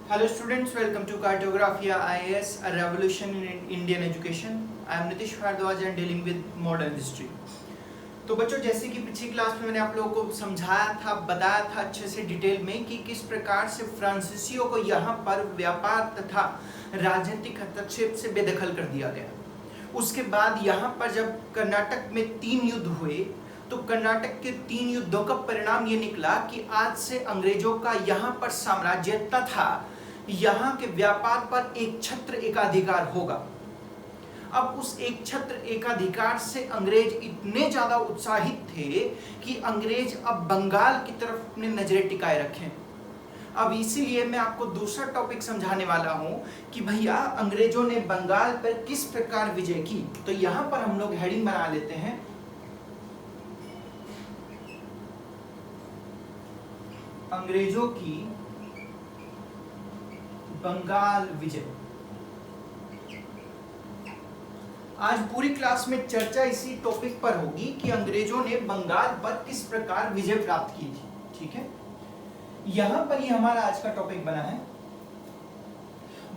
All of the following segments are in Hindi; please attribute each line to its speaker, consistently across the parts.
Speaker 1: Hello students, welcome to Cartographia IAS, a revolution in Indian education. I am Nitish Bhardwaj and dealing with modern history. तो बच्चों, जैसे कि पिछली क्लास में मैंने आप लोगों को समझाया था, बताया था अच्छे से डिटेल में कि किस प्रकार से फ्रांसीसियों को यहाँ पर व्यापार तथा राजनीतिक हस्तक्षेप से बेदखल कर दिया गया। उसके बाद यहाँ पर जब कर्नाटक में 3 युद्ध हुए तो कर्नाटक के 3 युद्धों का परिणाम ये निकला कि आज से अंग्रेजों का यहाँ पर साम्राज्य तथा यहाँ के व्यापार पर एक छत्र एकाधिकार होगा। अब उस एक छत्र एकाधिकार से अंग्रेज इतने ज्यादा उत्साहित थे कि अंग्रेज अब बंगाल की तरफ अपने नजरें टिकाए रखें। अब इसीलिए मैं आपको दूसरा टॉपिक समझाने वाला हूं कि भैया अंग्रेजों ने बंगाल पर किस प्रकार विजय की। तो यहां पर हम लोग हेडिंग बना लेते हैं, अंग्रेजों की बंगाल विजय। आज पूरी क्लास में चर्चा इसी टॉपिक पर होगी कि अंग्रेजों ने बंगाल पर किस प्रकार विजय प्राप्त की थी। ठीक है, यहां पर ये हमारा आज का टॉपिक बना है।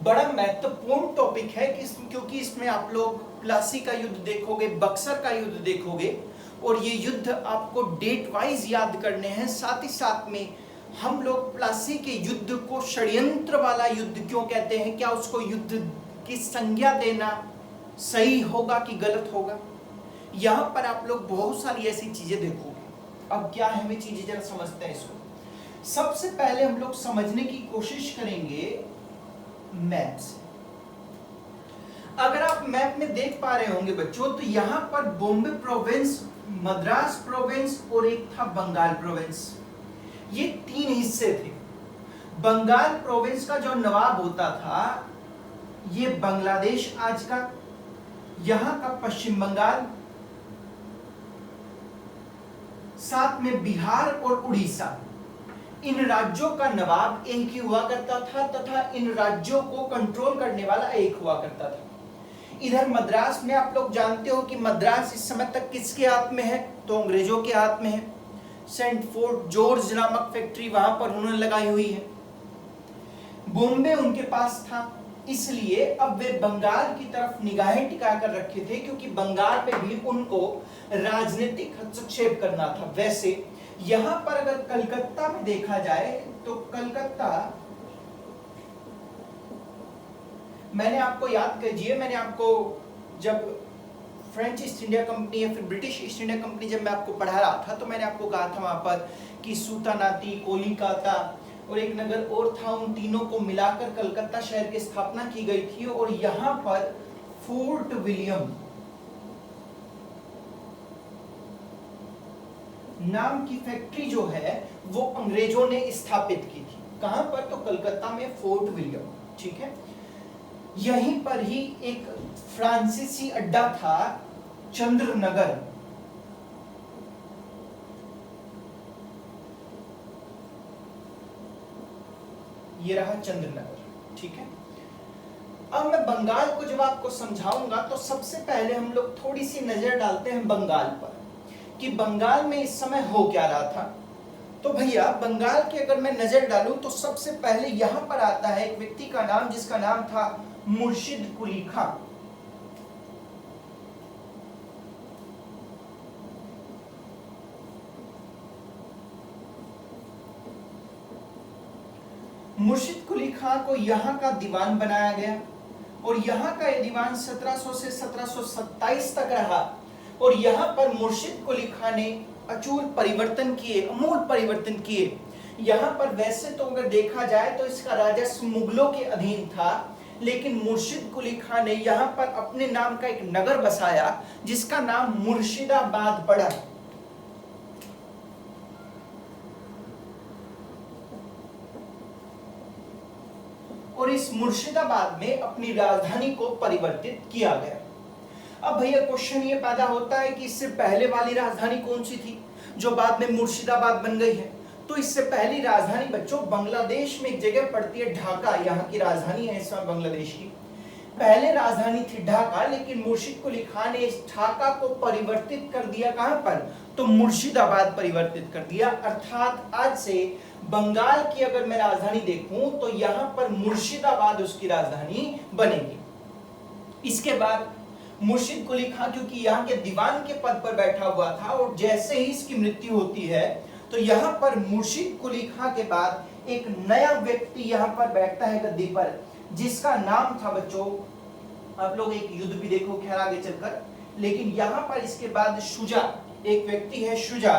Speaker 1: बड़ा महत्वपूर्ण टॉपिक है क्योंकि इसमें आप लोग प्लासी का युद्ध देखोगे, बक्सर का युद्ध देखोगे और ये युद्ध आपको डेट वाइज याद करने हैं। साथ ही साथ में हम लोग प्लासी के युद्ध को षड्यंत्र वाला युद्ध क्यों कहते हैं, क्या उसको युद्ध की संज्ञा देना सही होगा कि गलत होगा, यहां पर आप लोग बहुत सारी ऐसी चीजें देखोगे। अब क्या है वे चीजें, जरा समझते हैं इसको। सबसे पहले हम लोग समझने की कोशिश करेंगे मैप से। अगर आप मैप में देख पा रहे होंगे बच्चों, तो यहां पर बॉम्बे प्रोविंस, मद्रास प्रोविंस और एक था बंगाल प्रोविंस। ये 3 हिस्से थे। बंगाल प्रोविंस का जो नवाब होता था, ये बांग्लादेश आज का, यहां का पश्चिम बंगाल, साथ में बिहार और उड़ीसा, इन राज्यों का नवाब एक ही हुआ करता था तथा इन राज्यों को कंट्रोल करने वाला एक हुआ करता था। इधर मद्रास में आप लोग जानते हो कि मद्रास इस समय तक किसके हाथ में है, तो अंग्रेजों के हाथ में है। सेंट फोर्ट जॉर्ज नामक फैक्ट्री वहां पर उन्होंने लगाई हुई है। बॉम्बे उनके पास था, इसलिए अब वे बंगाल की तरफ निगाहें टिका कर रखे थे क्योंकि बंगाल पे भी उनको राजनीतिक हस्तक्षेप करना था। वैसे यहां पर अगर कलकत्ता में देखा जाए तो कलकत्ता, मैंने आपको याद कीजिए, मैंने आपको जब फ्रेंच ईस्ट इंडिया कंपनी या फिर ब्रिटिश ईस्ट इंडिया कंपनी जब मैं आपको पढ़ा रहा था तो मैंने आपको कहा था वहां पर कि सूतानाती, कोलिकाता और एक नगर और था, उन तीनों को मिलाकर कलकत्ता शहर की स्थापना की गई थी। और यहां पर फोर्ट विलियम नाम की फैक्ट्री जो है वो अंग्रेजों ने स्थापित की थी। कहां पर, तो कलकत्ता में फोर्ट विलियम। ठीक है, यहीं पर ही एक फ्रांसीसी अड्डा था, चंद्रनगर। ये रहा चंद्रनगर। ठीक है, अब मैं बंगाल को जब आपको समझाऊंगा तो सबसे पहले हम लोग थोड़ी सी नजर डालते हैं बंगाल पर कि बंगाल में इस समय हो क्या रहा था। तो भैया बंगाल की अगर मैं नजर डालूं तो सबसे पहले यहां पर आता है एक व्यक्ति का नाम, जिसका नाम था मुर्शिद कुली खां। मुर्शिद कुली खां को यहाँ का दीवान बनाया गया और यहाँ का ये दीवान 1700 से 1727 तक रहा। और यहाँ पर मुर्शिद कुली खां ने अचूल परिवर्तन किए, अमूल परिवर्तन किए। यहाँ पर वैसे तो अगर देखा जाए तो इसका राजस्व मुगलों के अधीन था, लेकिन मुर्शिद कुली खां ने यहाँ पर अपने नाम का एक नगर बसाया जिसका नाम मुर्शिदाबाद पड़ा। और इस मुर्शिदाबाद में अपनी राजधानी को परिवर्तित किया गया। अब भैया क्वेश्चन ये पैदा होता है कि इससे पहले वाली राजधानी कौन सी थी जो बाद में मुर्शिदाबाद बन गई है। तो इससे पहली राजधानी बच्चों बांग्लादेश में एक जगह पड़ती है, ढाका, यहाँ की राजधानी है इस समय बांग्लादेश की। पहले राजधानी थी ढाका, लेकिन मुर्शिद कुली खां ने इस ढाका को परिवर्तित कर दिया। कहां पर, तो मुर्शिदाबाद परिवर्तित कर दिया। अर्थात आज से बंगाल की अगर मैं राजधानी देखूं तो यहां पर मुर्शिदाबाद उसकी राजधानी बनेगी। इसके बाद मुर्शिद कुली खां क्योंकि यहाँ के दीवान के पद पर बैठा हुआ था और जैसे ही इसकी मृत्यु होती है तो यहाँ पर मुर्शिद कुली खां के बाद एक नया व्यक्ति यहाँ पर बैठता है गद्दी पर, जिसका नाम था बच्चों, आप लोग एक युद्ध भी देखो खैर आगे चलकर, लेकिन यहाँ पर इसके बाद शुजा, एक व्यक्ति है शुजा,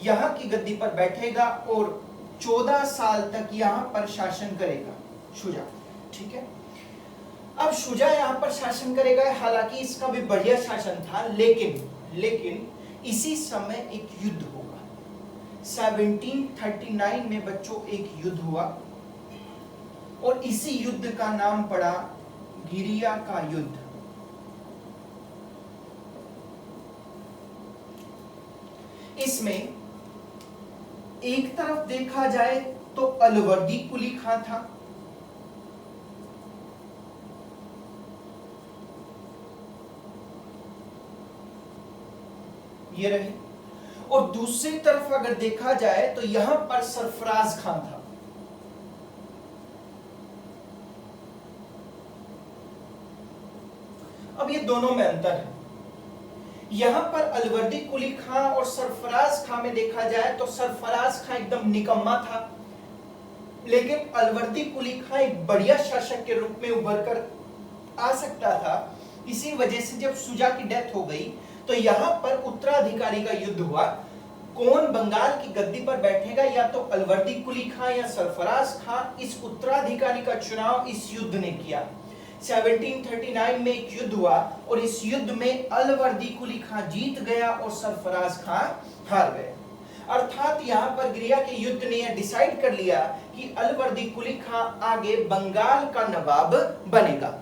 Speaker 1: यहाँ की गद्दी पर बैठेगा और 14 साल तक यहाँ पर शासन करेगा शुजा। ठीक है, अब शुजा यहाँ पर शासन करेगा, हालांकि इसका भी बढ़िया शासन था, लेकिन इसी समय एक युद्ध होगा। 1739 में बच्चों एक युद्ध हुआ और इसी युद्ध का नाम पड़ा गिरिया का युद्ध। इसमें एक तरफ देखा जाए तो अलवर्दी कुली खां था, ये रहे, और दूसरी तरफ अगर देखा जाए तो यहां पर सरफराज खां था। अब ये दोनों में अंतर है। यहां पर अलवर्दी कुली खां और सरफराज खां में देखा जाए तो सरफराज खां एकदम निकम्मा था, लेकिन अलवर्दी कुली खां एक बढ़िया शासक के रूप में उभर कर आ सकता था। इसी वजह से जब शुजा की डेथ हो गई तो यहां पर उत्तराधिकारी का युद्ध हुआ। कौन बंगाल की गद्दी पर बैठेगा, या तो अलवर्दी कुली खां या सरफराज खां, इस उत्तराधिकारी का चुनाव इस युद्ध ने किया। 1739 में एक युद्ध हुआ और इस युद्ध में अलवर्दी कुली खां जीत गया और सरफराज खां हार गए। अर्थात यहां पर गिरिया के युद्ध ने यह डिसाइड कर लिया कि अलवर्दी कुली खां आगे बंगाल का नवाब बनेगा।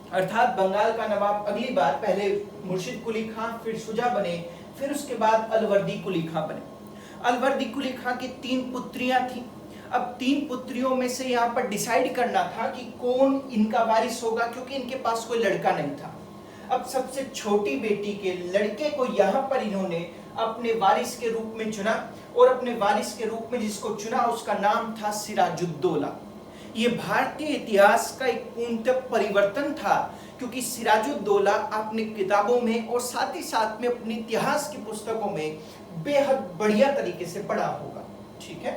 Speaker 1: अर्थात बंगाल का नवाब अगली बार पहले मुर्शिद कुली खां, फिर शुजा बने, फिर उसके बाद अलवर्दी कुली खां बने। अलवर्दी कुली खां की 3 पुत्रियां थी। अब 3 पुत्रियों में से यहाँ पर डिसाइड करना था कि कौन इनका वारिस होगा, क्योंकि इनके पास कोई लड़का नहीं था। अब सबसे छोटी बेटी के लड़के को यहाँ पर इन्होंने अपने वारिस के रूप में चुना और अपने वारिस के रूप में जिसको चुना उसका नाम था सिराजुद्दौला। ये भारतीय इतिहास का एक पूर्णतः परिवर्तन था, क्योंकि सिराजुद्दौला अपनी किताबों में और साथ ही साथ में अपने इतिहास की पुस्तकों में बेहद बढ़िया तरीके से पढ़ा होगा। ठीक है,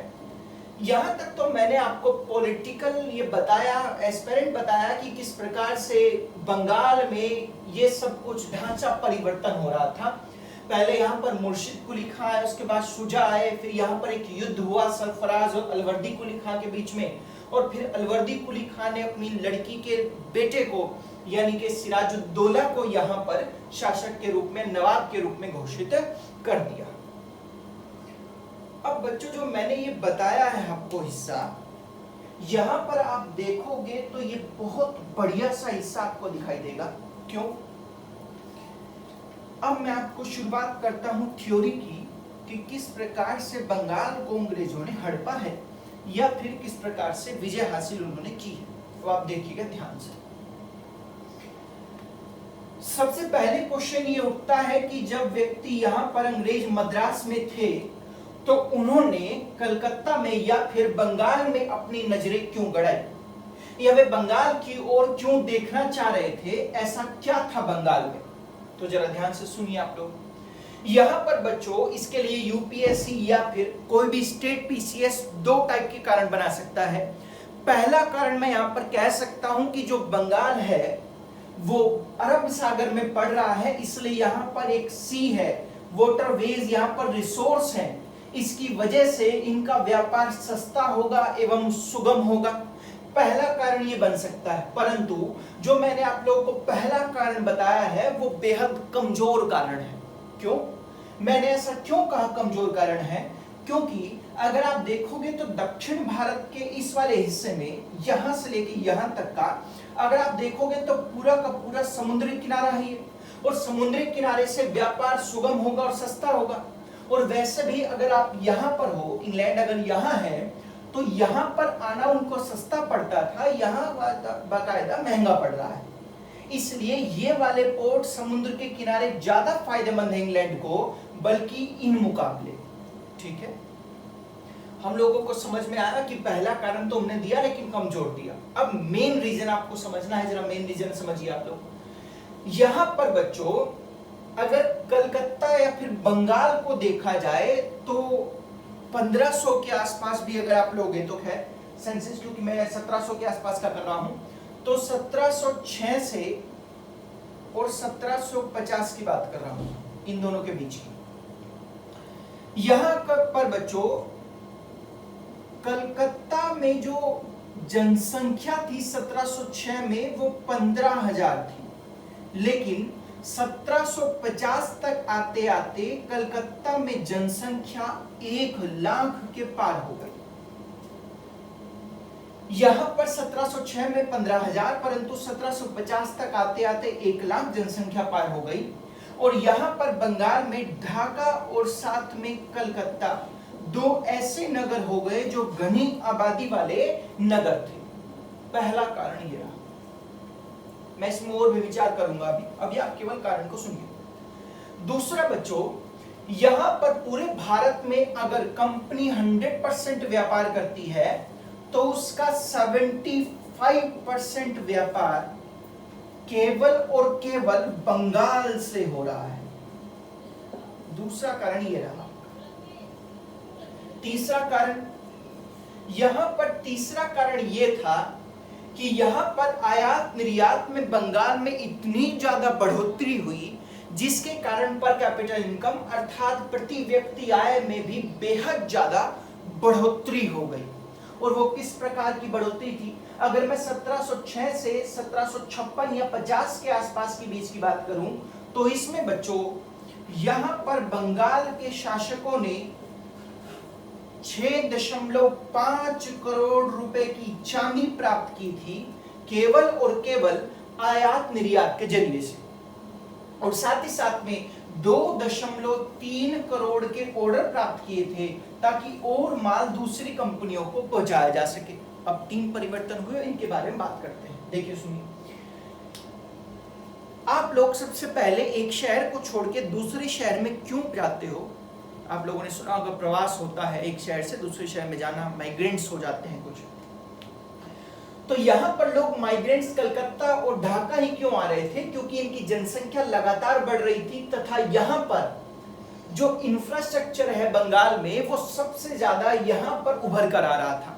Speaker 1: यहाँ तक तो मैंने आपको पॉलिटिकल ये बताया, एस्पेरेंट बताया कि किस प्रकार से बंगाल में ये सब कुछ ढांचा परिवर्तन हो रहा था। पहले यहाँ पर मुर्शिद कुली खां आए, उसके बाद शुजा आए, फिर यहाँ पर एक युद्ध हुआ सरफराज और अलवर्दी कुली खां के बीच में, और फिर अलवर्दी कुली खां ने अपनी लड़की के बेटे को यानी कि सिराजुद्दौला को यहाँ पर शासक के रूप में, नवाब के रूप में घोषित कर दिया। अब बच्चों जो मैंने ये बताया है आपको हिस्सा, यहाँ पर आप देखोगे तो ये बहुत बढ़िया सा हिस्सा आपको दिखाई देगा। क्यों? अब मैं आपको शुरुआत करता हूं थ्योरी की कि किस प्रकार से बंगाल को अंग्रेजों ने हड़पा है या फिर किस प्रकार से विजय हासिल उन्होंने की है। तो आप देखिएगा ध्यान से। सबसे पहले क्वेश्चन ये उठता है कि जब व्यक्ति यहाँ पर अंग्रेज मद्रास में थे तो उन्होंने कलकत्ता में या फिर बंगाल में अपनी नजरें क्यों गड़ाई, या वे बंगाल की ओर क्यों देखना चाह रहे थे, ऐसा क्या था बंगाल में? तो जरा ध्यान से सुनिए आप लोग। यहाँ पर बच्चों इसके लिए यूपीएससी या फिर कोई भी स्टेट पीसीएस 2 टाइप के कारण बना सकता है। पहला कारण मैं यहाँ पर कह सकता हूं कि जो बंगाल है वो अरब सागर में पड़ रहा है, इसलिए यहाँ पर एक सी है, वाटरवेज यहाँ पर रिसोर्स है, इसकी वजह से इनका व्यापार सस्ता होगा एवं सुगम होगा। पहला कारण ये बन सकता है, परंतु जो मैंने आप लोगों को पहला कारण बताया है वो बेहद कमजोर कारण है। क्यों? मैंने ऐसा क्यों कहा कमजोर कारण है? क्योंकि अगर आप देखोगे तो दक्षिण भारत के इस वाले हिस्से में यहां से लेके यहां तक का अगर आप देखोगे तो पूरा का पूरा समुद्री किनारा ही है, और समुद्री किनारे से व्यापार सुगम होगा और सस्ता होगा। और वैसे भी अगर आप यहाँ पर हो, इंग्लैंड अगर यहाँ है तो यहाँ पर आना उनको सस्ता पड़ता था, यहाँ बाकायदा महंगा पड़ रहा है। इसलिए ये वाले पोर्ट समुद्र के किनारे ज्यादा फायदेमंद है इंग्लैंड को, बल्कि इन मुकाबले। ठीक है, हम लोगों को समझ में आया कि पहला कारण तो हमने दिया लेकिन कम जोड़ दिया। अब मेन रीजन आपको समझना है, जरा मेन रीजन समझिए आप लोग। यहां पर बच्चों अगर कलकत्ता या फिर बंगाल को देखा जाए तो 1500 के आसपास भी अगर आप लोगे तो खैर सेंसस, क्योंकि मैं 1700 के आसपास का कर रहा हूं, तो 1706 से और 1750 की बात कर रहा हूं, इन दोनों के बीच की। यहां पर बच्चों कलकत्ता में जो जनसंख्या थी 1706 में वो 15,000 थी, लेकिन 1750 तक आते आते कलकत्ता में जनसंख्या 1 लाख के पार हो गई। यहां पर 1706 में 15,000, परंतु 1750 तक आते आते 1 लाख जनसंख्या पार हो गई। और यहां पर बंगाल में ढाका और साथ में कलकत्ता दो ऐसे नगर हो गए जो घनी आबादी वाले नगर थे। पहला कारण यह रहा। मैं इसमें और भी विचार करूंगा अभी आप केवल कारण को सुनिए। दूसरा बच्चों, यहां पर पूरे भारत में अगर कंपनी 100% व्यापार करती है तो उसका 75% व्यापार केवल और केवल बंगाल से हो रहा है। दूसरा कारण यह रहा। तीसरा कारण, यहां पर तीसरा कारण यह था कि यहां पर आयात निर्यात में बंगाल में इतनी ज्यादा बढ़ोतरी हुई जिसके कारण पर कैपिटल इनकम अर्थात प्रति व्यक्ति आय में भी बेहद ज्यादा बढ़ोतरी हो गई। और वो किस प्रकार की बढ़ोतरी थी? अगर मैं 1706 से 1756 या 50 के आसपास के बीच की बात करूं तो इसमें बच्चों यहां पर बंगाल के शासकों ने 6.5 करोड़ रुपए की चांदी प्राप्त की थी केवल और केवल आयात निर्यात के जरिए से, और साथ ही साथ में 2.3 करोड़ के ऑर्डर प्राप्त किए थे ताकि और माल दूसरी कंपनियों को पहुंचाया जा सके। अब 3 परिवर्तन हुए, इनके बारे में बात करते हैं। देखिए सुनिए, आप लोग सबसे पहले एक शहर को छोड़ के दूसरे शहर में क्यों जाते हो? आप लोगों ने सुना होगा प्रवास होता है, एक शहर से दूसरे शहर में जाना, माइग्रेंट्स हो जाते हैं कुछ। तो यहां पर लोग माइग्रेंट्स कलकत्ता और ढाका ही क्यों आ रहे थे? क्योंकि इनकी जनसंख्या लगातार बढ़ रही थी तथा यहां पर जो इंफ्रास्ट्रक्चर है बंगाल में वो सबसे ज्यादा यहां पर उभर कर आ रहा था।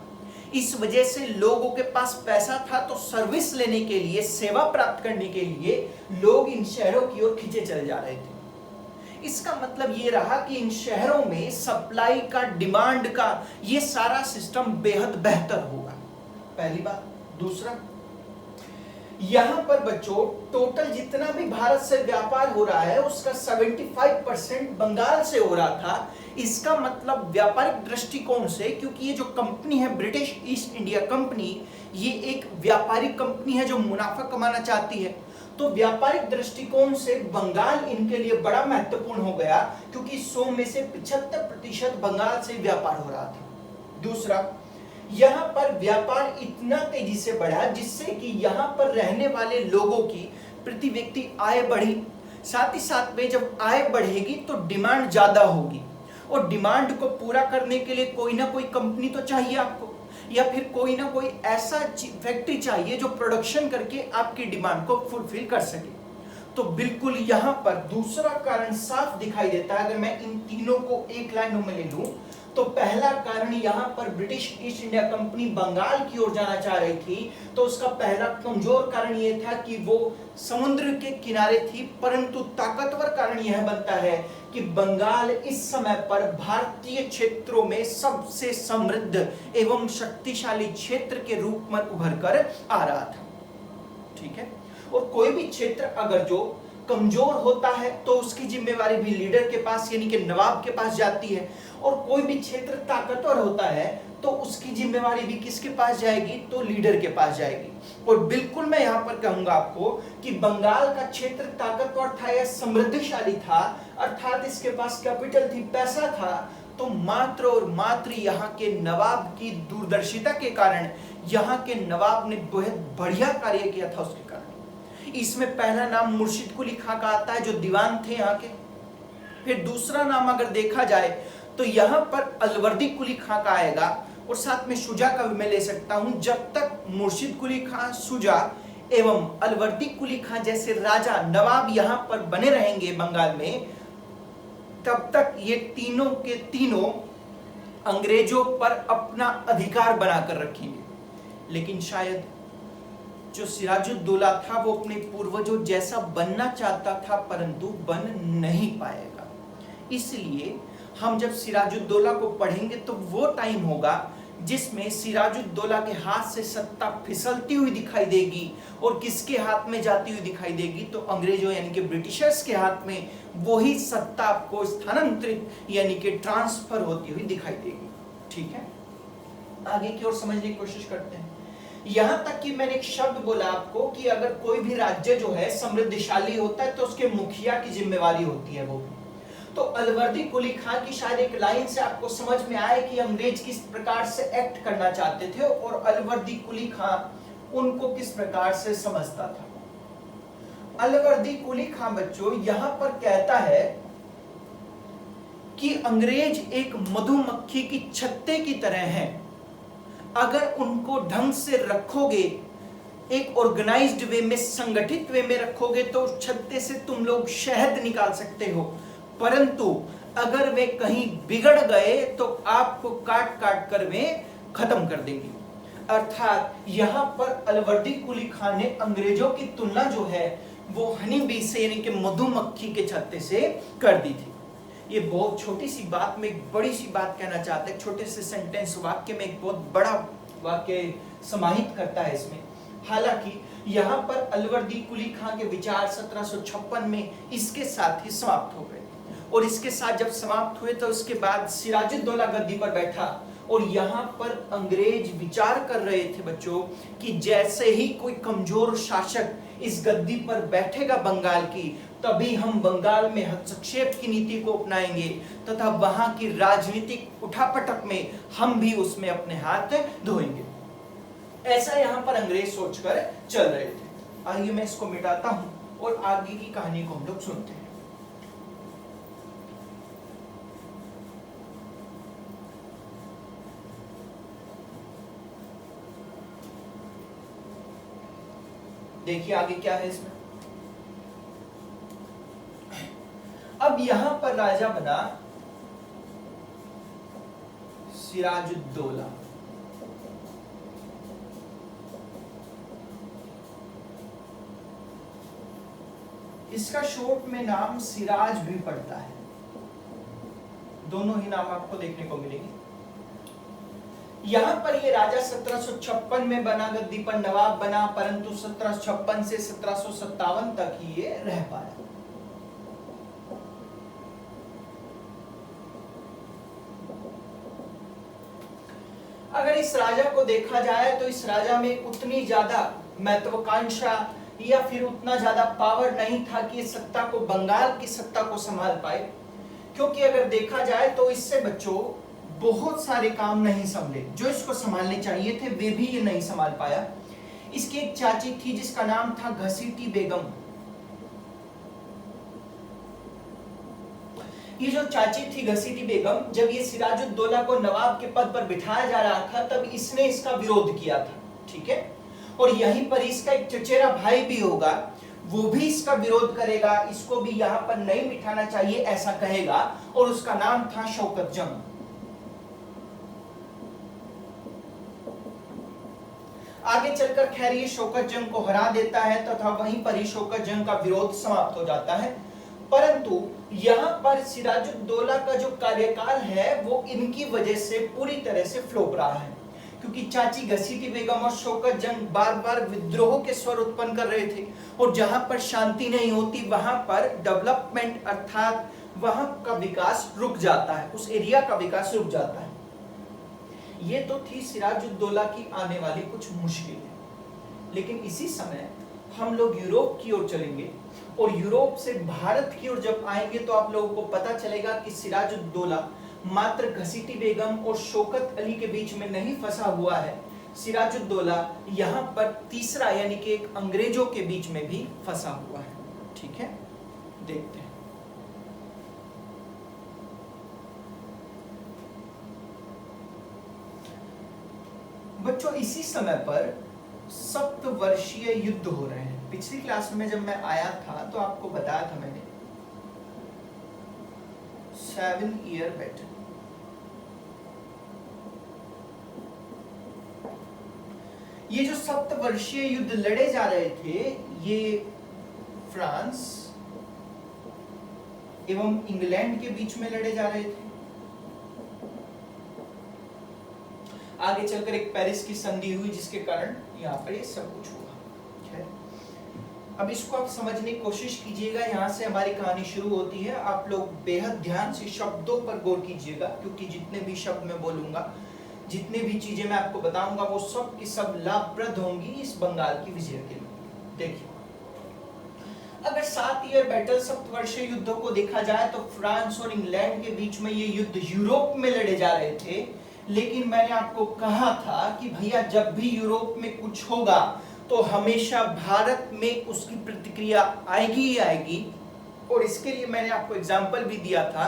Speaker 1: इस वजह से लोगों के पास पैसा था तो सर्विस लेने के लिए, सेवा प्राप्त करने के लिए लोग इन शहरों की ओर खींचे चले जा रहे थे। इसका मतलब ये रहा कि इन शहरों में सप्लाई का, डिमांड का ये सारा सिस्टम बेहद बेहतर होगा, पहली बात। दूसरा, यहां पर बच्चों टोटल जितना भी भारत से व्यापार हो रहा है उसका 75% बंगाल से हो रहा था। इसका मतलब व्यापारिक दृष्टिकोण से, क्योंकि ये जो कंपनी है ब्रिटिश ईस्ट इंडिया कंपनी, ये एक व्यापारिक कंपनी है जो मुनाफा कमाना चाहती है, तो व्यापारिक दृष्टिकोण से बंगाल इनके लिए बड़ा महत्वपूर्ण हो गया क्योंकि 100 में से 75% बंगाल से व्यापार हो रहा था। दूसरा, यहां पर व्यापार इतना तेजी से बढ़ा जिससे कि यहां पर रहने वाले लोगों की प्रति व्यक्ति आय बढ़ी। साथ ही साथ में जब आय बढ़ेगी तो डिमांड ज्यादा होगी, और डिमांड को पूरा करने के लिए कोई ना कोई कंपनी तो चाहिए आपको, या फिर कोई ना कोई ऐसा फैक्ट्री चाहिए जो प्रोडक्शन करके आपकी डिमांड को फुलफिल कर सके। तो बिल्कुल यहां पर दूसरा कारण साफ दिखाई देता है। अगर मैं इन तीनों को एक लाइन में ले लूं तो पहला कारण यहां पर British East India Company Bengal की ओर जाना चाह रही थी, तो उसका पहला कमजोर कारण यह था कि वो समुद्र के किनारे थी, परंतु ताकतवर कारण यह बनता है कि बंगाल इस समय पर भारतीय क्षेत्रों में सबसे समृद्ध एवं शक्तिशाली क्षेत्र के रूप में उभर कर आ रहा था। ठीक है, और कोई भी क्षेत्र अगर जो कमजोर होता है तो उसकी जिम्मेवारी भी लीडर के पास यानी कि नवाब के पास जाती है, और कोई भी क्षेत्र ताकतवर होता है तो उसकी जिम्मेवारी भी किसके पास जाएगी? तो लीडर के पास जाएगी। और बिल्कुल मैं यहां पर कहूंगा आपको कि बंगाल का क्षेत्र ताकतवर था या समृद्धशाली था, अर्थात इसके पास कैपिटल थी, पैसा था, तो मात्र और मात्र यहाँ के नवाब की दूरदर्शिता के कारण, यहाँ के नवाब ने बहुत बढ़िया कार्य किया था उसके कारण। इसमें पहला नाम मुर्शिद कुली खां का आता है जो दीवान थे यहाँ के। फिर दूसरा नाम अगर देखा जाए तो यहां पर अलवर्दी कुली खां का आएगा और साथ में शुजा का भी मैं ले सकता हूं। जब तक मुर्शिद कुली खां, शुजा एवं अलवर्दी कुली खां जैसे राजा नवाब यहां पर बने रहेंगे बंगाल में, तब तक ये तीनों के तीनों अंग्रेजों पर अपना अधिकार बनाकर रखेंगे। लेकिन शायद जो सिराजुद्दौला था वो अपने पूर्वजों जैसा बनना चाहता था, परंतु बन नहीं पाएगा। इसलिए हम जब सिराजुद्दौला को पढ़ेंगे तो वो टाइम होगा जिसमें सिराजुद्दौला के हाथ से सत्ता फिसलती हुई दिखाई देगी और किसके हाथ में जाती हुई दिखाई देगी, तो अंग्रेजों यानी कि ब्रिटिशर्स के हाथ में वही सत्ता आपको स्थानांतरित यानी कि ट्रांसफर होती हुई दिखाई देगी। ठीक है, आगे की ओर समझने की कोशिश करते हैं। यहां तक कि मैंने एक शब्द बोला आपको कि अगर कोई भी राज्य जो है समृद्धशाली होता है तो उसके मुखिया की जिम्मेवारी होती है वो भी। तो अलवर्दी कुली खां की शायद एक लाइन से आपको समझ में आए कि अंग्रेज किस प्रकार से एक्ट करना चाहते थे और अलवर्दी कुली खां उनको किस प्रकार से समझता था। अलवर्दी कुली खां बच्चों यहां पर कहता है कि अंग्रेज एक मधुमक्खी की छत्ते की तरह हैं। अगर उनको ढंग से रखोगे, एक ऑर्गेनाइज्ड वे में, संगठित वे में रखोगे तो छत्ते से तुम लोग शहद निकाल सकते हो, परंतु अगर वे कहीं बिगड़ गए तो आपको काट काट कर वे खत्म कर देंगे। अर्थात यहां पर अलवर्दी कुली खां ने अंग्रेजों की तुलना जो है वो हनी बी से यानी कि मधुमक्खी के छत्ते से कर दी थी। ये बहुत छोटी सी बात में एक बड़ी सी बात कहना चाहता है, छोटे से सेंटेंस वाक्य में एक बहुत बड़ा वाक्य समाहित करता है इसमें। हालांकि यहां पर अलवर्दी कुली खां के विचार 1756 में इसके साथ ही समाप्त हो गए और इसके साथ जब समाप्त हुए तो उसके बाद सिराजुद्दौला गद्दी पर बैठा और यहां पर अंग्रेज विचार कर रहे थे बच्चों कि जैसे ही कोई कमजोर शासक इस गद्दी पर बैठेगा बंगाल की, तभी हम बंगाल में हस्तक्षेप की नीति को अपनाएंगे तथा वहां की राजनीतिक उठापटक में हम भी उसमें अपने हाथ धोएंगे। ऐसा यहां पर अंग्रेज सोचकर चल रहे थे। आइए मैं इसको मिटाता हूं और आगे की कहानी को हम लोग सुनते हैं। देखिए आगे क्या है इसमें। अब यहां पर राजा बना सिराजुद्दौला। इसका शॉर्ट में नाम सिराज भी पड़ता है, दोनों ही नाम आपको देखने को मिलेंगे। यहां पर ये राजा 1756 में बना, गद्दी पर नवाब बना, परंतु 1756 से 1757 तक ही ये रह पाया। अगर इस राजा को देखा जाए तो इस राजा में उतनी ज्यादा महत्वाकांक्षा या फिर उतना ज्यादा पावर नहीं था कि इस सत्ता को, बंगाल की सत्ता को संभाल पाए, क्योंकि अगर देखा जाए तो इससे बच्चों बहुत सारे काम नहीं संभले जो इसको संभालने चाहिए थे, वे भी ये नहीं संभाल पाया। इसकी एक चाची थी जिसका नाम था घसीटी बेगम। ये जो चाची थी घसीटी बेगम, जब ये सिराजुद्दौला को नवाब के पद पर बिठाया जा रहा था तब इसने इसका विरोध किया था। ठीक है, और यहीं पर इसका एक चचेरा भाई भी होगा, वो भी इसका विरोध करेगा, इसको भी यहाँ पर नहीं बिठाना चाहिए ऐसा कहेगा, और उसका नाम था शौकत जंग। आगे चलकर खैर ये शौकत जंग को हरा देता है तथा वहीं पर ही शौकत जंग का विरोध समाप्त हो जाता है। परंतु यहाँ पर सिराजुद्दौला का जो कार्यकाल है वो इनकी वजह से पूरी तरह से फ्लॉप रहा है, क्योंकि चाची घसीटी बेगम और शौकत जंग बार बार विद्रोह के स्वर उत्पन्न कर रहे थे, और जहां पर शांति नहीं होती वहां पर डेवलपमेंट अर्थात वहां का विकास रुक जाता है, उस एरिया का विकास रुक जाता है। ये तो थी सिराजुद्दौला की आने वाली कुछ मुश्किलें। लेकिन इसी समय हम लोग यूरोप की ओर चलेंगे, और यूरोप से भारत की ओर जब आएंगे तो आप लोगों को पता चलेगा कि सिराजुद्दौला मात्र घसीटी बेगम और शौकत अली के बीच में नहीं फंसा हुआ है, सिराजुद्दौला यहाँ पर तीसरा यानी कि एक अंग्रेजों के बीच में भी फंसा हुआ है। ठीक है, देखते हैं। बच्चों इसी समय पर सप्तवर्षीय युद्ध हो रहे हैं। पिछली क्लास में जब मैं आया था तो आपको बताया था मैंने 7 ईयर बैटल। ये जो सप्तवर्षीय युद्ध लड़े जा रहे थे ये फ्रांस एवं इंग्लैंड के बीच में लड़े जा रहे थे। आगे चलकर एक पेरिस की संधि हुई जिसके कारण यहाँ पर ये सब कुछ हुआ। अब इसको आप समझने की कोशिश कीजिएगा। यहाँ से हमारी कहानी शुरू होती है। आप लोग बेहद ध्यान से शब्दों पर गौर कीजिएगा, क्योंकि जितने भी शब्द मैं बोलूंगा, जितने भी चीजें मैं आपको बताऊंगा, वो सब की सब लाभप्रद होंगी इस बंगाल की विजय के लिए। देखिए, अगर 7 ईयर बैटल सप्तवर्षीय युद्धों को देखा जाए तो फ्रांस और इंग्लैंड के बीच में ये युद्ध यूरोप में लड़े जा रहे थे। लेकिन मैंने आपको कहा था कि भैया जब भी यूरोप में कुछ होगा तो हमेशा भारत में उसकी प्रतिक्रिया आएगी ही आएगी। और इसके लिए मैंने आपको एग्जाम्पल भी दिया था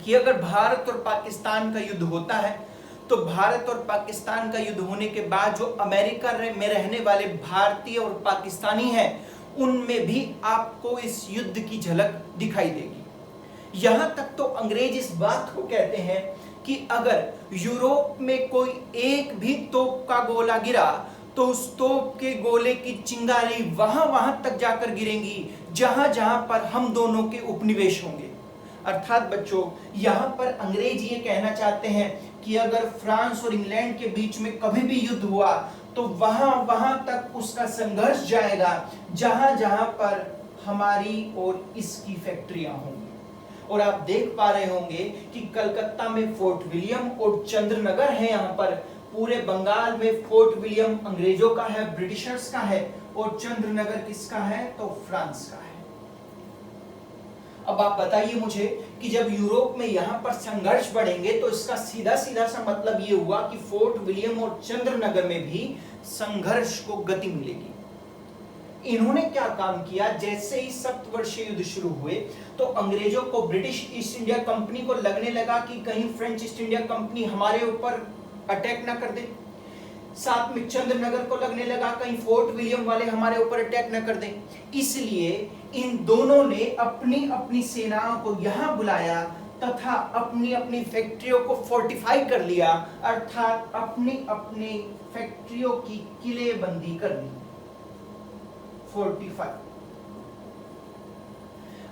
Speaker 1: कि अगर भारत और पाकिस्तान का युद्ध होता है तो भारत और पाकिस्तान का युद्ध होने के बाद जो अमेरिका में रहने वाले भारतीय और पाकिस्तानी हैं उनमें भी आपको इस युद्ध की झलक दिखाई देगी। यहां तक तो अंग्रेज इस बात को कहते हैं कि अगर यूरोप में कोई एक भी तोप का गोला गिरा तो उस तोप के गोले की चिंगारी वहां तक जाकर गिरेंगी जहां जहां पर हम दोनों के उपनिवेश होंगे। अर्थात बच्चों, यहां पर अंग्रेज ये कहना चाहते हैं कि अगर फ्रांस और इंग्लैंड के बीच में कभी भी युद्ध हुआ तो वहां तक उसका संघर्ष जाएगा जहां जहां पर हमारी और इसकी फैक्ट्रियां होंगी। और आप देख पा रहे होंगे कि कलकत्ता में फोर्ट विलियम और चंद्रनगर है। यहाँ पर पूरे बंगाल में फोर्ट विलियम अंग्रेजों का है, ब्रिटिशर्स का है, और चंद्रनगर किसका है तो फ्रांस का है। अब आप बताइए मुझे कि जब यूरोप में यहाँ पर संघर्ष बढ़ेंगे तो इसका सीधा सीधा सा मतलब ये हुआ कि फोर्ट विलियम और चंद्रनगर में भी संघर्ष को गति मिलेगी। इन्होंने क्या काम किया, जैसे ही सप्तवर्षीय युद्ध शुरू हुए तो अंग्रेजों को ब्रिटिश ईस्ट इंडिया कंपनी को लगने लगा कि कहीं फ्रेंच ईस्ट इंडिया कंपनी हमारे ऊपर अटैक ना कर दे। साथ में चंद्रनगर को लगने लगा कहीं फोर्ट विलियम वाले हमारे ऊपर अटैक ना कर दें। इसलिए इन दोनों ने अपनी अपनी सेनाओं को यहां बुलाया तथा अपनी अपनी फैक्ट्रियों को फोर्टिफाई कर लिया, अर्थात अपनी अपनी फैक्ट्रियों की किलेबंदी कर ली। फोर्टिफाई।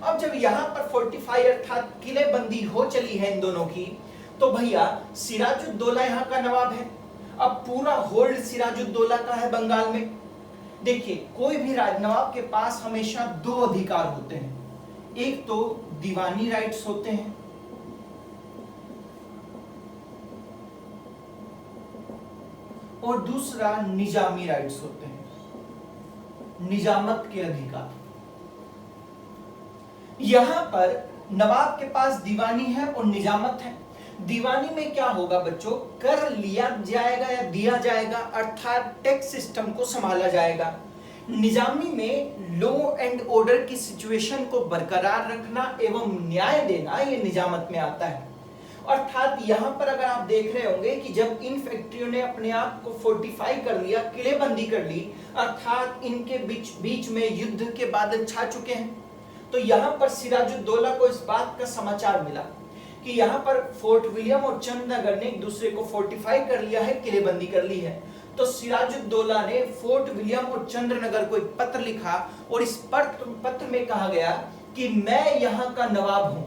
Speaker 1: अब जब यहां पर फोर्टिफाई अर्थात किलेबंदी हो चली है इन दोनों की, तो भैया सिराजुद्दौला यहां का नवाब है। अब पूरा होल्ड सिराजुद्दौला का है बंगाल में। देखिए, कोई भी नवाब के पास हमेशा 2 अधिकार होते हैं। एक तो दीवानी राइट्स होते हैं, और दूसरा निजामी राइट्स होते हैं, निजामत के अधिकार। यहां पर नवाब के पास दीवानी है और निजामत है। दीवानी में क्या होगा बच्चों, कर लिया जाएगा या दिया जाएगा, अर्थात टैक्स सिस्टम को संभाला जाएगा। निजामी में लॉ एंड ऑर्डर की सिचुएशन को बरकरार रखना एवं न्याय देना, ये निजामत में आता है। अर्थात यहां पर अगर आप देख रहे होंगे कि जब इन फैक्ट्रियों ने अपने आप को फोर्टिफाई कर लिया, किलेबंदी कर ली, अर्थात इनके बीच में युद्ध के बादल छा चुके हैं, तो यहां पर सिराजुद्दौला को इस बात का समाचार मिला कि यहां पर फोर्ट विलियम और चंद्रनगर ने एक दूसरे को फोर्टिफाई कर लिया है, किलेबंदी कर ली है। तो सिराजुद्दौला ने फोर्ट विलियम और चंद्रनगर को एक पत्र लिखा और इस पत्र में कहा गया कि मैं यहां का नवाब हूं,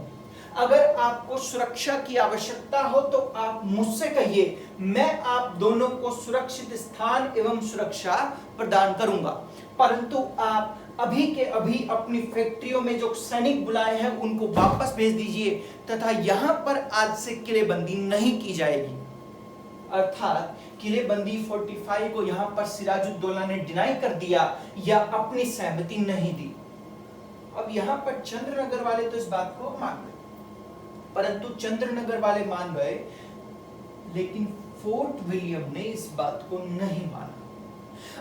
Speaker 1: अगर आपको सुरक्षा की आवश्यकता हो तो आप मुझसे कहिए, मैं आप दोनों को सुरक्षित स्थान एवं सुरक्षा प्रदान करूंगा, परंतु आप अभी के अभी अपनी फैक्ट्रियों में जो सैनिक बुलाए हैं उनको वापस भेज दीजिए तथा यहां पर आज से किलेबंदी नहीं की जाएगी। अर्थात किलेबंदी 45 को यहां पर सिराजुद्दौला ने डिनाई कर दिया या अपनी सहमति नहीं दी। अब यहां पर चंद्रनगर वाले तो इस बात को मान गए, परंतु चंद्रनगर वाले मान गए लेकिन फोर्ट विलियम ने इस बात को नहीं माना।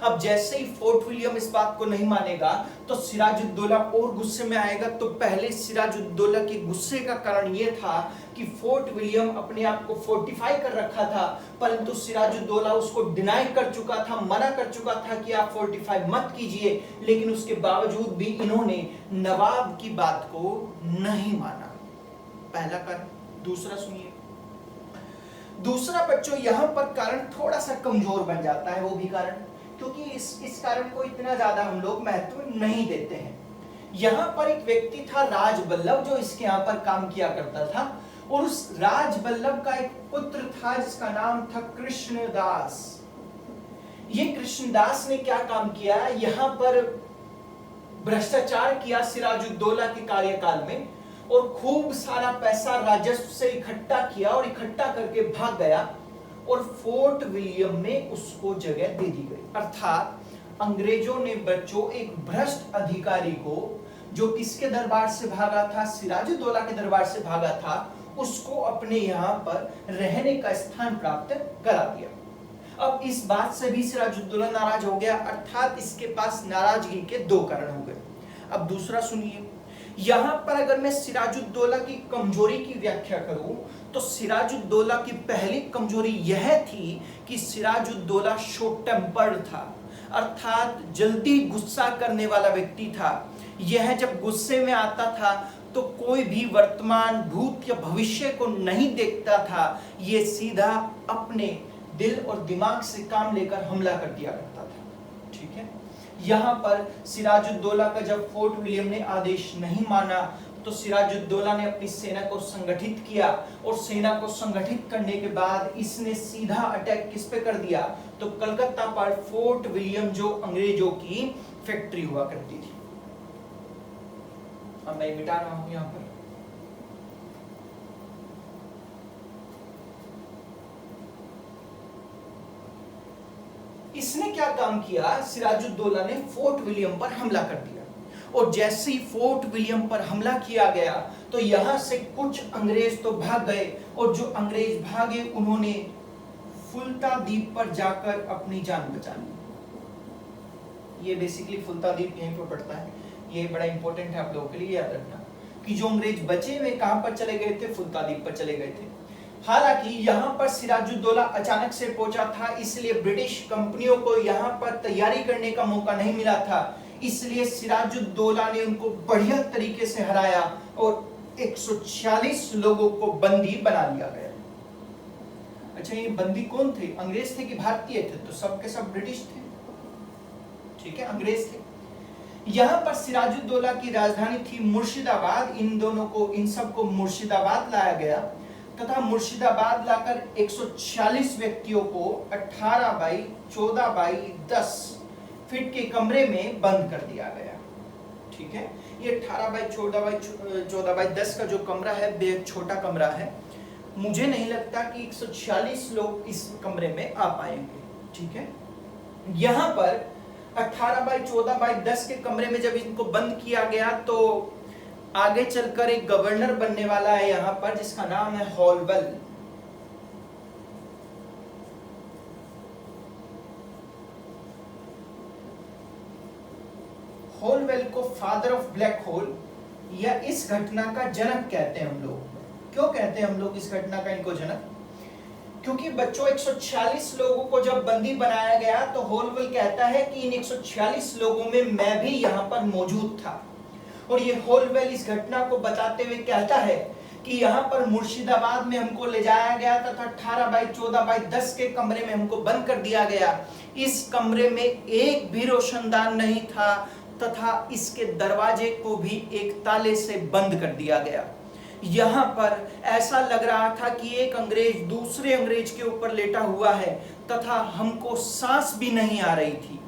Speaker 1: अब जैसे ही फोर्ट विलियम इस बात को नहीं मानेगा तो सिराजुद्दौला और गुस्से में आएगा। तो पहले सिराजुद्दौला के गुस्से का कारण यह था कि फोर्ट विलियम अपने आप को फोर्टिफाई कर रखा था, परंतु सिराजुद्दौला उसको डिनाई कर चुका था, मना कर चुका था कि आप फोर्टिफाई मत कीजिए। लेकिन उसके बावजूद भी इन्होंने नवाब की बात को नहीं माना। पहला कारण। दूसरा सुनिए, दूसरा बच्चों यहां पर कारण थोड़ा सा कमजोर बन जाता है। वो भी कारण क्योंकि इस कारण को इतना ज्यादा हम लोग महत्व नहीं देते हैं। यहां पर एक व्यक्ति था राजबल्लभ जो इसके यहां पर काम किया करता था, और उस राजबल्लभ का एक पुत्र था जिसका नाम था कृष्णदास। ये कृष्णदास ने क्या काम किया, यहां पर भ्रष्टाचार किया सिराजुद्दौला के कार्यकाल में, और खूब सारा पैसा राजस्व से इकट्ठा किया और इकट्ठा करके भाग गया, और फोर्ट विलियम में उसको जगह दे दी गई। अर्थात अंग्रेजों ने बच्चों एक भ्रष्ट अधिकारी को, जो किसके दरबार से भागा था, सिराजुद्दौला के दरबार से भागा था, उसको अपने यहां पर रहने का स्थान प्राप्त करा दिया। अब इस बात से भी सिराजुद्दौला नाराज हो गया, अर्थात इसके पास नाराजगी के दो कारण हो गए। अब दूसरा सुनिए, यहां पर अगर मैं सिराजुद्दौला की कमजोरी की व्याख्या करूं तो सिराजुद्दौला की पहली कमजोरी यह थी कि सिराजुद्दौला शॉर्ट टेम्पर्ड था, अर्थात जल्दी गुस्सा करने वाला व्यक्ति था। यह जब गुस्से में आता था तो कोई भी वर्तमान, भूत या भविष्य को नहीं देखता था, यह सीधा अपने दिल और दिमाग से काम लेकर हमला कर दिया करता था। ठीक है, यहां पर सिराजुद्दौला का जब फोर्ट विलियम ने आदेश नहीं माना तो सिराजुद्दौला ने अपनी सेना को संगठित किया, और सेना को संगठित करने के बाद इसने सीधा अटैक किस पे कर दिया, तो कलकत्ता पर फोर्ट विलियम जो अंग्रेजों की फैक्ट्री हुआ करती थी। अब मैं मिटा रहा हूं यहां पर। इसने क्या काम किया, सिराजुद्दौला ने फोर्ट विलियम पर हमला कर दिया, और जैसे ही फोर्ट विलियम पर हमला किया गया तो यहां से कुछ अंग्रेज तो भाग गए, और जो अंग्रेज भागे उन्होंने फुल्ता द्वीप पर जाकर अपनी जान बचा ली। ये बेसिकली फुल्ता द्वीप यहीं पर पड़ता है, ये बड़ा इंपॉर्टेंट है आप लोगों के लिए याद रखना कि जो अंग्रेज बचे वे कहां पर चले गए थे, फुल्ता द्वीप पर चले गए थे। हालांकि यहां पर सिराजुद्दौला अचानक से पहुंचा था, इसलिए ब्रिटिश कंपनियों को यहां पर तैयारी करने का मौका नहीं मिला था, इसलिए सिराजुद्दौला ने उनको बढ़िया तरीके से हराया और 146 लोगों को बंदी बना लिया गया। अच्छा, ये बंदी कौन थे, अंग्रेज थे कि भारतीय थे, तो सब के सब ब्रिटिश थे। ठीक है, अंग्रेज थे। यहां पर सिराजुद्दौला की राजधानी थी मुर्शिदाबाद, इन सबको मुर्शिदाबाद लाया गया, तथा मुर्शिदाबाद लाकर 146 व्यक्तियों को 18 बाई 14 बाई 10 फीट के कमरे में बंद कर दिया गया। ठीक है, ये 18 बाई 14 बाई 10 का जो कमरा है बेहद छोटा कमरा है, मुझे नहीं लगता कि 146 लोग इस कमरे में आ पाएंगे। ठीक है, यहां पर 18 बाई 14 बाई 10 के कमरे में जब इनको बंद किया गया तो आगे चलकर एक गवर्नर बनने वाला है यहां पर, जिसका नाम है हॉलवेल। हॉलवेल को फादर ऑफ ब्लैक होल या इस घटना का जनक कहते हैं हम लोग। क्यों कहते हैं हम लोग इस घटना का इनको जनक? क्योंकि बच्चों 146 लोगों को जब बंदी बनाया गया तो हॉलवेल कहता है कि इन 146 लोगों में मैं भी यहां पर मौजूद था, और ये हॉलवेल इस घटना को बताते हुए कहता है कि यहाँ पर मुर्शिदाबाद में हमको ले जाया गया तथा 18 बाई 14 बाई 10 के कमरे में हमको बंद कर दिया गया। इस कमरे में एक भी रोशनदान नहीं था तथा इसके दरवाजे को भी एक ताले से बंद कर दिया गया। यहाँ पर ऐसा लग रहा था कि एक अंग्रेज दूसरे अंग्रेज के ऊपर लेटा हुआ है तथा हमको सांस भी नहीं आ रही थी।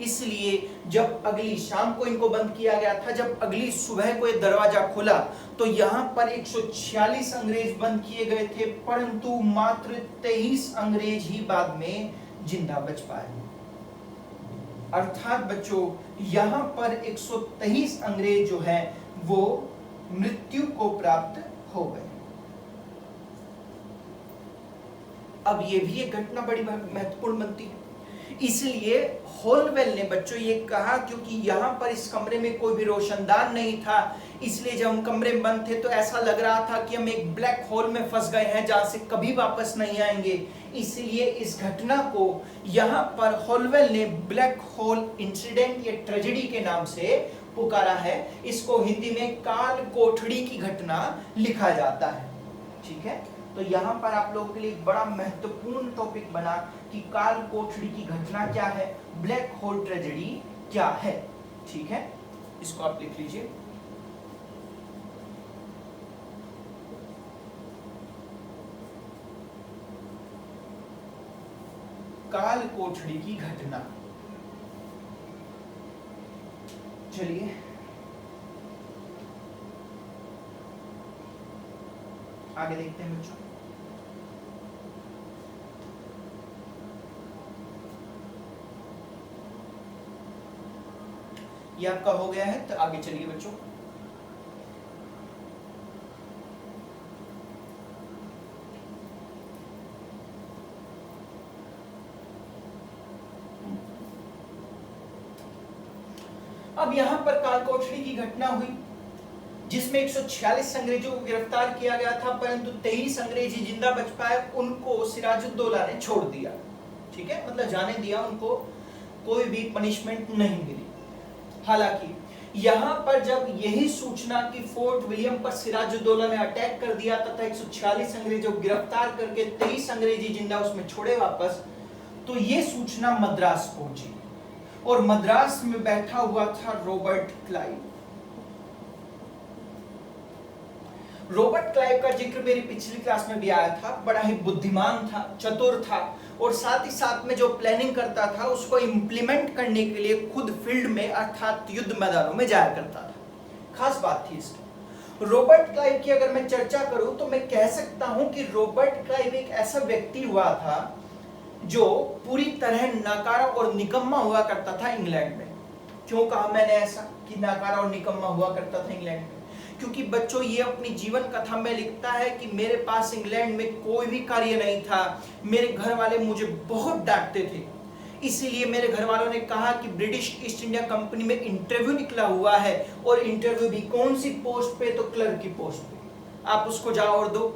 Speaker 1: इसलिए जब अगली शाम को इनको बंद किया गया था, जब अगली सुबह को ये दरवाजा खुला तो यहाँ पर 146 अंग्रेज बंद किए गए थे, परंतु मात्र 23 अंग्रेज ही बाद में जिंदा बच पाए। अर्थात बच्चों यहाँ पर 123 अंग्रेज जो है वो मृत्यु को प्राप्त हो गए। अब ये भी एक घटना बड़ी महत्वपूर्ण बनती है। इसलिए होलवेल ने बच्चों ये कहा, क्योंकि यहाँ पर इस कमरे में कोई भी रोशनदान नहीं था, इसलिए जब हम कमरे में बंद थे तो ऐसा लग रहा था कि हम एक ब्लैक होल में फंस गए हैं जहां से कभी वापस नहीं आएंगे। इसलिए इस घटना को यहाँ पर होलवेल ने ब्लैक होल इंसिडेंट या ट्रेजेडी के नाम से पुकारा है। इसको हिंदी में काल कोठड़ी की घटना लिखा जाता है। ठीक है, तो यहाँ पर आप लोगों के लिए एक बड़ा महत्वपूर्ण टॉपिक बना कि काल कोठड़ी की घटना क्या है, ब्लैक होल ट्रेजेडी क्या है। ठीक है, इसको आप लिख लीजिए। काल कोठड़ी की घटना। चलिए आगे देखते हैं बच्चों। ये आपका हो गया है, तो आगे चलिए बच्चों। अब यहां पर काल कोठड़ी की घटना हुई जिसमें 146 अंग्रेजों को गिरफ्तार किया गया था, परंतु 23 अंग्रेजी जिंदा बच पाए। उनको सिराजुद्दौला ने छोड़ दिया। ठीक है, मतलब जाने दिया, उनको कोई भी पनिशमेंट नहीं मिली। हालांकि यहां पर जब यही सूचना कि फोर्ट विलियम पर सिराजुद्दौला ने अटैक कर दिया तथा 146 अंग्रेजों को गिरफ्तार करके 23 अंग्रेजी जिंदा उसमें छोड़े वापस, तो ये सूचना मद्रास पहुंची और मद्रास में बैठा हुआ था रॉबर्ट क्लाइव। रॉबर्ट क्लाइव का जिक्र मेरी पिछली क्लास में भी आया था। बड़ा ही बुद्धिमान था, चतुर था और साथ ही साथ में जो प्लानिंग करता था उसको इंप्लीमेंट करने के लिए खुद फील्ड में अर्थात युद्ध मैदानों में जाया करता था। खास बात थी इसकी। रॉबर्ट क्लाइव की अगर मैं चर्चा करूं तो मैं कह सकता हूं कि रॉबर्ट क्लाइव एक ऐसा व्यक्ति हुआ था जो पूरी तरह नाकारा और निकम्मा हुआ करता था इंग्लैंड में। क्यों कहा मैंने ऐसा कि नाकारा और निकम्मा हुआ करता था इंग्लैंड में? क्योंकि बच्चों ये अपनी जीवन कथा में लिखता है कि मेरे पास इंग्लैंड में कोई भी कार्य नहीं था, मेरे घर वाले मुझे बहुत डांटते थे, इसीलिए मेरे घर वालों ने कहा कि ब्रिटिश ईस्ट इंडिया कंपनी में इंटरव्यू निकला हुआ है और इंटरव्यू भी कौन सी पोस्ट पे, तो क्लर्क की पोस्ट पे, आप उसको जाओ और दो।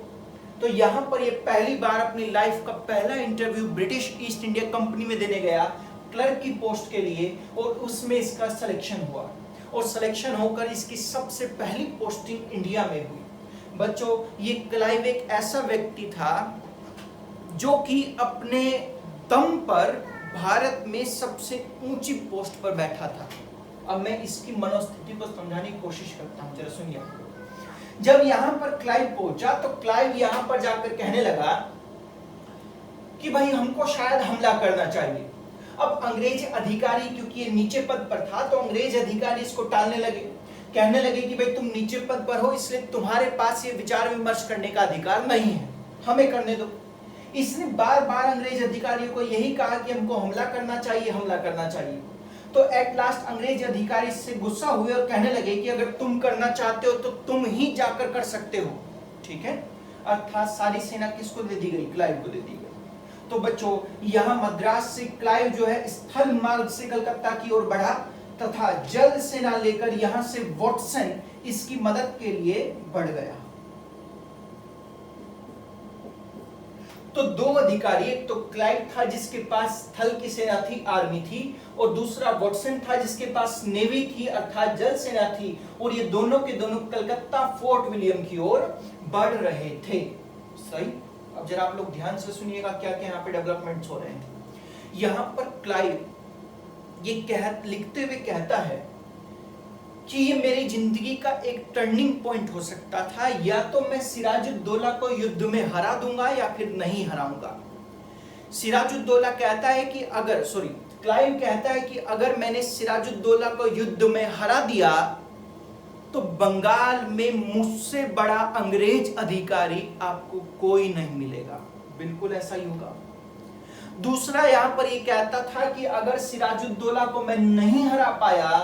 Speaker 1: तो यहाँ पर ये पहली बार अपनी लाइफ का पहला interview British East India company में देने गया क्लर्क की पोस्ट के लिए और उसमें इसका सिलेक्शन हुआ और सिलेक्शन होकर इसकी सबसे पहली पोस्टिंग इंडिया में हुई। बच्चों ये क्लाइव एक ऐसा व्यक्ति था जो कि अपने दम पर भारत में सबसे ऊंची पोस्ट पर बैठा था। अब मैं इसकी मनोस्थिति को समझाने की कोशिश करता हूं, जरा सुनिए। जब यहां पर क्लाइव पहुंचा तो क्लाइव यहां पर जाकर कहने लगा कि भाई हमको शायद हमला करना चाहिए। अब अंग्रेज अधिकारी, क्योंकि ये नीचे पद पर था, तो अंग्रेज अधिकारी इसको टालने लगे, कहने लगे कि भाई तुम नीचे पद पर हो इसलिए तुम्हारे पास ये विचार विमर्श करने का अधिकार नहीं है, हमें करने दो। इसने बार बार अंग्रेज अधिकारियों को यही कहा कि हमको हमला करना चाहिए, हमला करना चाहिए। तो एट लास्ट अंग्रेज अधिकारी इससे गुस्सा हुए और कहने लगे कि अगर तुम करना चाहते हो तो तुम ही जाकर कर सकते हो। ठीक है, अर्थात सारी सेना किसको दे दी गई? क्लाइव को दे दी गई। तो बच्चों यहाँ मद्रास से क्लाइव जो है स्थल मार्ग से कलकत्ता की ओर बढ़ा तथा जल सेना लेकर यहां से वॉटसन इसकी मदद के लिए बढ़ गया। तो दो अधिकारी, एक तो क्लाइव था जिसके पास स्थल की सेना थी, आर्मी थी, और दूसरा वॉटसन था जिसके पास नेवी थी अर्थात जल सेना थी, और ये दोनों के दोनों कलकत्ता फोर्ट विलियम की ओर बढ़ रहे थे। सही। अब जरा आप लोग ध्यान से सुनिएगा क्या क्या यहाँ पे डेवलपमेंट्स हो रहे हैं। यहाँ पर क्लाइव ये लिखते हुए कहता है कि ये मेरी जिंदगी का एक टर्निंग पॉइंट हो सकता था, या तो मैं सिराजुद्दौला को युद्ध में हरा दूंगा या फिर नहीं हराऊंगा। सिराजुद्दौला कहता है कि क्लाइव कहता है कि अगर मैंने सिराजुद्दौला को युद्ध में हरा दिया तो बंगाल में मुझसे बड़ा अंग्रेज अधिकारी आपको कोई नहीं मिलेगा। बिल्कुल ऐसा ही होगा। दूसरा यहां पर ये कहता था कि अगर सिराजुद्दौला को मैं नहीं हरा पाया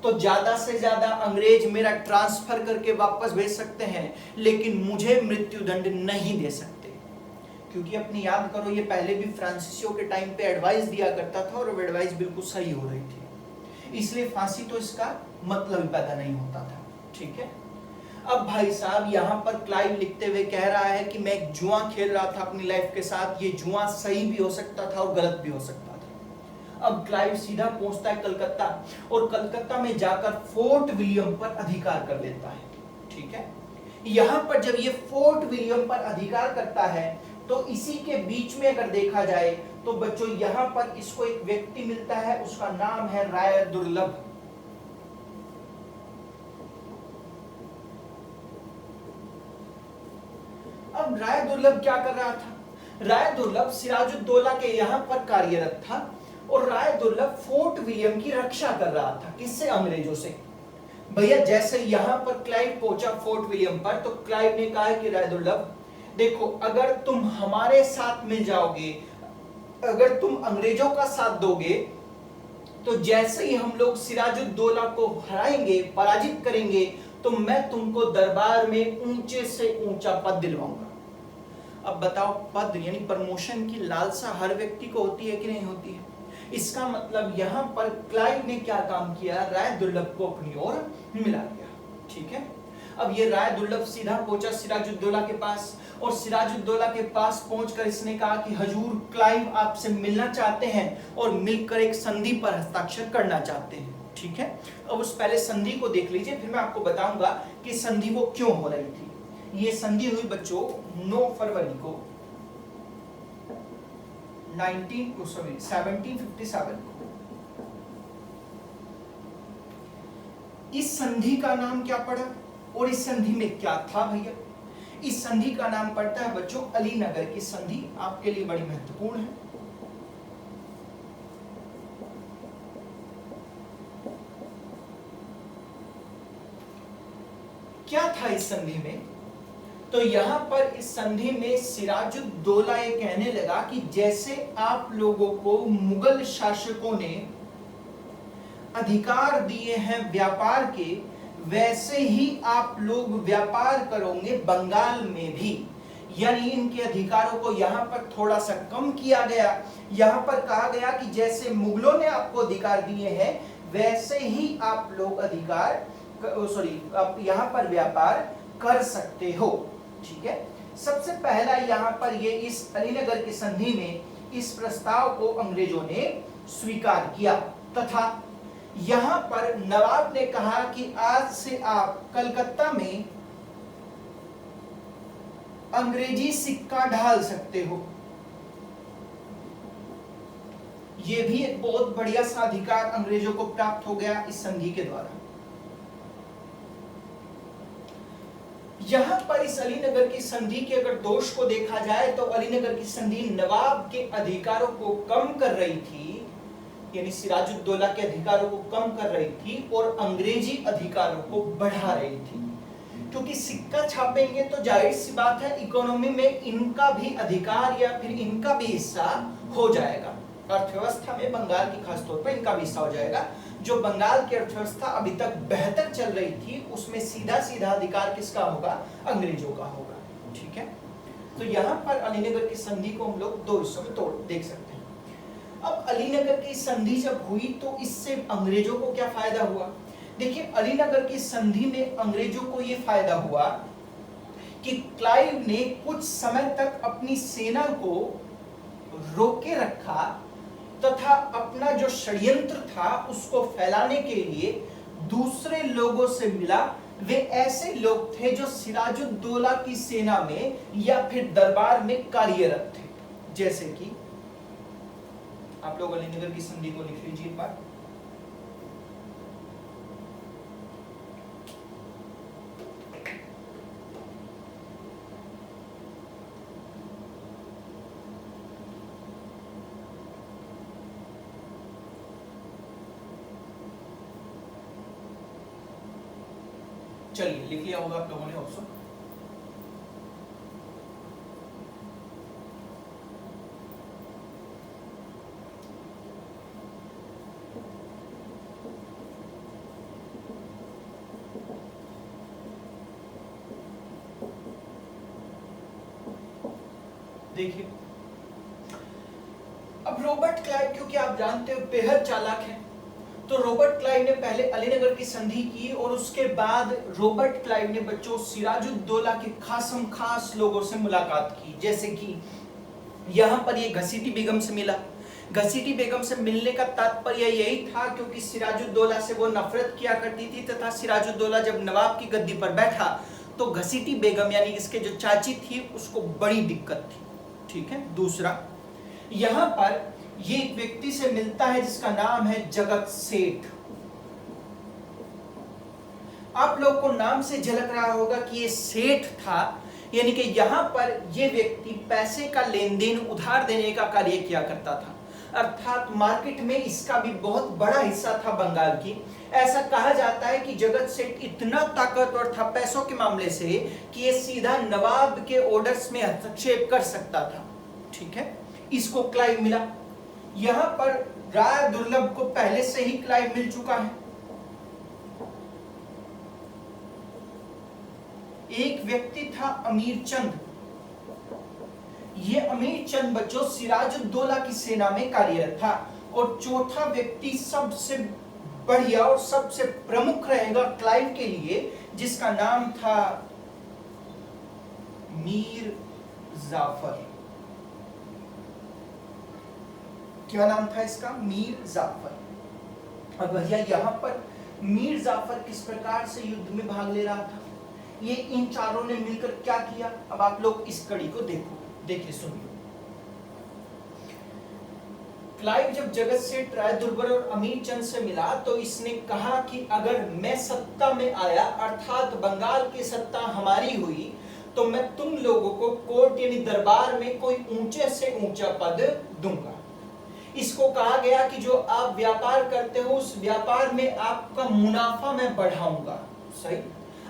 Speaker 1: तो ज्यादा से ज्यादा अंग्रेज मेरा ट्रांसफर करके वापस भेज सकते हैं, लेकिन मुझे मृत्युदंड नहीं दे सकते। क्योंकि अपनी याद करो ये पहले भी फ्रांसीसियो के टाइम पे एडवाइस दिया करता था और वो एडवाइस बिल्कुल सही हो रही थी, इसलिए फांसी तो इसका मतलब पैदा नहीं होता था। ठीक है, अब भाई साहब यहाँ पर क्लाइव लिखते हुए कह रहा है कि मैं एक जुआ खेल रहा था अपनी लाइफ के साथ, ये जुआ सही भी हो सकता था और गलत भी हो सकता था। अब क्लाइव सीधा पहुंचता है कलकत्ता और कलकत्ता में जाकर फोर्ट विलियम पर अधिकार कर लेता है। ठीक है, यहां पर जब ये फोर्ट विलियम पर अधिकार करता है तो इसी के बीच में अगर देखा जाए तो बच्चों यहां पर इसको एक व्यक्ति मिलता है, उसका नाम है राय दुर्लभ। अब राय दुर्लभ क्या कर रहा था? राय दुर्लभ सिराजुद्दौला के यहां पर कार्यरत था और राय दुर्लभ फोर्ट विलियम की रक्षा कर रहा था। किससे? अंग्रेजों से। भैया जैसे यहां पर क्लाइव पहुंचा फोर्ट विलियम पर तो क्लाइव ने कहा कि राय दुर्लभ देखो, अगर तुम हमारे साथ मिल जाओगे, अगर तुम अंग्रेजों का साथ दोगे तो जैसे ही हम लोग सिराजुद्दौला को हराएंगे, पराजित करेंगे, तो मैं तुमको दरबार में ऊंचे से ऊंचा पद दिलवाऊंगा। अब बताओ, पद यानी प्रमोशन की लालसा हर व्यक्ति को होती है कि नहीं होती है? इसका मतलब यहां पर क्लाइव ने क्या काम किया? राय दुर्लभ को अपनी ओर मिला दिया। ठीक है, अब ये राय दुर्लभ सीधा पहुंचा सिराजुद्दौला के पास और सिराजुद्दौला के पास पहुंचकर इसने कहा कि हजूर क्लाइव आपसे मिलना चाहते हैं और मिलकर एक संधि पर हस्ताक्षर करना चाहते हैं। ठीक है, अब उस पहले संधि को देख लीजिए, फिर मैं आपको बताऊंगा कि संधि वो क्यों हो रही थी। ये संधि हुई बच्चों 9 फरवरी को 1757 को। इस संधि का नाम क्या पड़ा और इस संधि में क्या था भैया? इस संधि का नाम पड़ता है बच्चों अलीनगर की संधि। आपके लिए बड़ी महत्वपूर्ण है। क्या था इस संधि में? तो यहां पर इस संधि में सिराजुद्दौला ये कहने लगा कि जैसे आप लोगों को मुगल शासकों ने अधिकार दिए हैं व्यापार के, वैसे ही आप लोग व्यापार करोगे बंगाल में भी। यानी इनके अधिकारों को यहां पर थोड़ा सा कम किया गया। यहां पर कहा गया कि जैसे मुगलों ने आपको अधिकार दिए हैं वैसे ही आप लोग आप यहां पर व्यापार कर सकते हो। ठीक है, सबसे पहला यहां पर ये इस अलीनगर की संधि में इस प्रस्ताव को अंग्रेजों ने स्वीकार किया तथा यहां पर नवाब ने कहा कि आज से आप कलकत्ता में अंग्रेजी सिक्का ढाल सकते हो। यह भी एक बहुत बढ़िया सा अधिकार अंग्रेजों को प्राप्त हो गया इस संधि के द्वारा। यहां पर इस अलीनगर की संधि के अगर दोष को देखा जाए तो अलीनगर की संधि नवाब के अधिकारों को कम कर रही थी, यानी सिराजुद्दौला के अधिकारों को कम कर रही थी और अंग्रेजी अधिकारों को बढ़ा रही थी। क्योंकि सिक्का छापेंगे तो जाहिर सी बात है इकोनॉमी में इनका भी अधिकार या फिर इनका भी हिस्सा हो जाएगा। अर्थव्यवस्था में बंगाल की खासतौर पर इनका भी हिस्सा हो जाएगा। जो बंगाल की अर्थव्यवस्था अभी तक बेहतर चल रही थी उसमें सीधा सीधा अधिकार किसका होगा? अंग्रेजों का होगा। ठीक है, तो यहां पर अलीनगर की संधि को हम लोग दो हिस्सों में तोड़ देख सकते हैं। अब अलीनगर की संधि जब हुई तो इससे अंग्रेजों को क्या फायदा हुआ? देखिए, अलीनगर की संधि में अंग्रेजों को यह फायदा हुआ कि क्लाइव ने कुछ समय तक अपनी सेना को रोके रखा तथा अपना जो षड्यंत्र था उसको फैलाने के लिए दूसरे लोगों से मिला। वे ऐसे लोग थे जो सिराजुद्दौला की सेना में या फिर दरबार में कार्यरत थे। जैसे कि आप लोग अलीनगर की संधि को लिख लीजिए एक बार। चलिए, लिख लिया होगा आप लोगों ने ऑप्शन। देखिए, अब रॉबर्ट क्लाइव क्योंकि आप जानते हो बेहद चालाक हैं, तो रॉबर्ट क्लाइव ने पहले अलीनगर की संधि की और उसके बाद रॉबर्ट क्लाइव ने बच्चों सिराजुद्दौला के खासम खास लोगों से मुलाकात की। जैसे कि यहाँ पर ये घसीटी बेगम से मिला। घसीटी बेगम से मिलने का तात्पर्य यही था क्योंकि सिराजुद्दौला से वो नफरत किया करती थी, तथा सिराजुद्दौला जब नवाब की गद्दी पर बैठा तो घसीटी बेगम यानी इसके जो चाची थी उसको बड़ी दिक्कत थी। ठीक है। दूसरा, यहाँ पर ये एक व्यक्ति से मिलता है जिसका नाम है जगत सेठ। आप लोग को नाम से झलक रहा होगा कि ये सेठ था, यानी कि यहां पर ये व्यक्ति पैसे का लेन देन उधार देने का कार्य किया करता था, अर्थात मार्केट में इसका भी बहुत बड़ा हिस्सा था बंगाल की। ऐसा कहा जाता है कि जगत सेठ इतना ताकतवर था पैसों के मामले से कि ये सीधा नवाब के ऑर्डर्स में हस्तक्षेप कर सकता था। ठीक है। इसको क्लाइव मिला। यहां पर राय दुर्लभ को पहले से ही क्लाइव मिल चुका है। एक व्यक्ति था अमीर चंद। ये अमीर चंद बच्चों सिराजुद्दौला की सेना में कार्यरत था। और चौथा व्यक्ति सबसे बढ़िया और सबसे प्रमुख रहेगा क्लाइव के लिए, जिसका नाम था मीर जाफर। क्या नाम था इसका? मीर जाफर। अब भैया यहाँ पर मीर जाफर किस प्रकार से युद्ध में भाग ले रहा था, ये इन चारों ने मिलकर क्या किया, अब आप लोग इस कड़ी को देखो। देखिए, सुनिए। क्लाइव जब जगत सेठ, राय दुर्लभ और अमीर चंद से मिला तो इसने कहा कि अगर मैं सत्ता में आया, अर्थात बंगाल की सत्ता हमारी हुई, तो मैं तुम लोगों को कोर्ट यानी दरबार में कोई ऊंचे से ऊंचा पद दूंगा। इसको कहा गया कि जो आप व्यापार करते हो उस व्यापार में आपका मुनाफा मैं बढ़ाऊंगा। सही।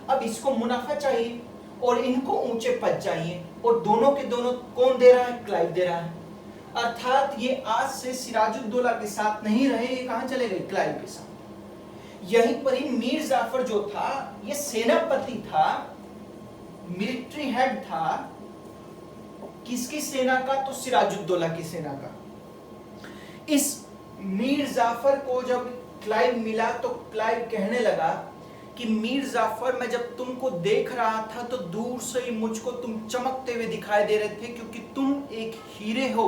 Speaker 1: अब इसको मुनाफा चाहिए और इनको ऊंचे पद चाहिए, और दोनों के दोनों कौन दे रहा है? क्लाइव दे रहा है। अर्थात ये आज से सिराजुद्दौला के साथ नहीं रहे, ये कहां चले गए? क्लाइव के साथ। यहीं पर ही मीर जाफर जो था ये सेनापति था, मिलिट्री हेड था। किसकी सेना का? तो सिराजुद्दौला की सेना का। इस मीर जाफर को जब क्लाइव मिला तो क्लाइव कहने लगा कि मीर जाफर, मैं जब तुमको देख रहा था तो दूर से ही मुझको तुम चमकते हुए दिखाई दे रहे थे, क्योंकि तुम एक हीरे हो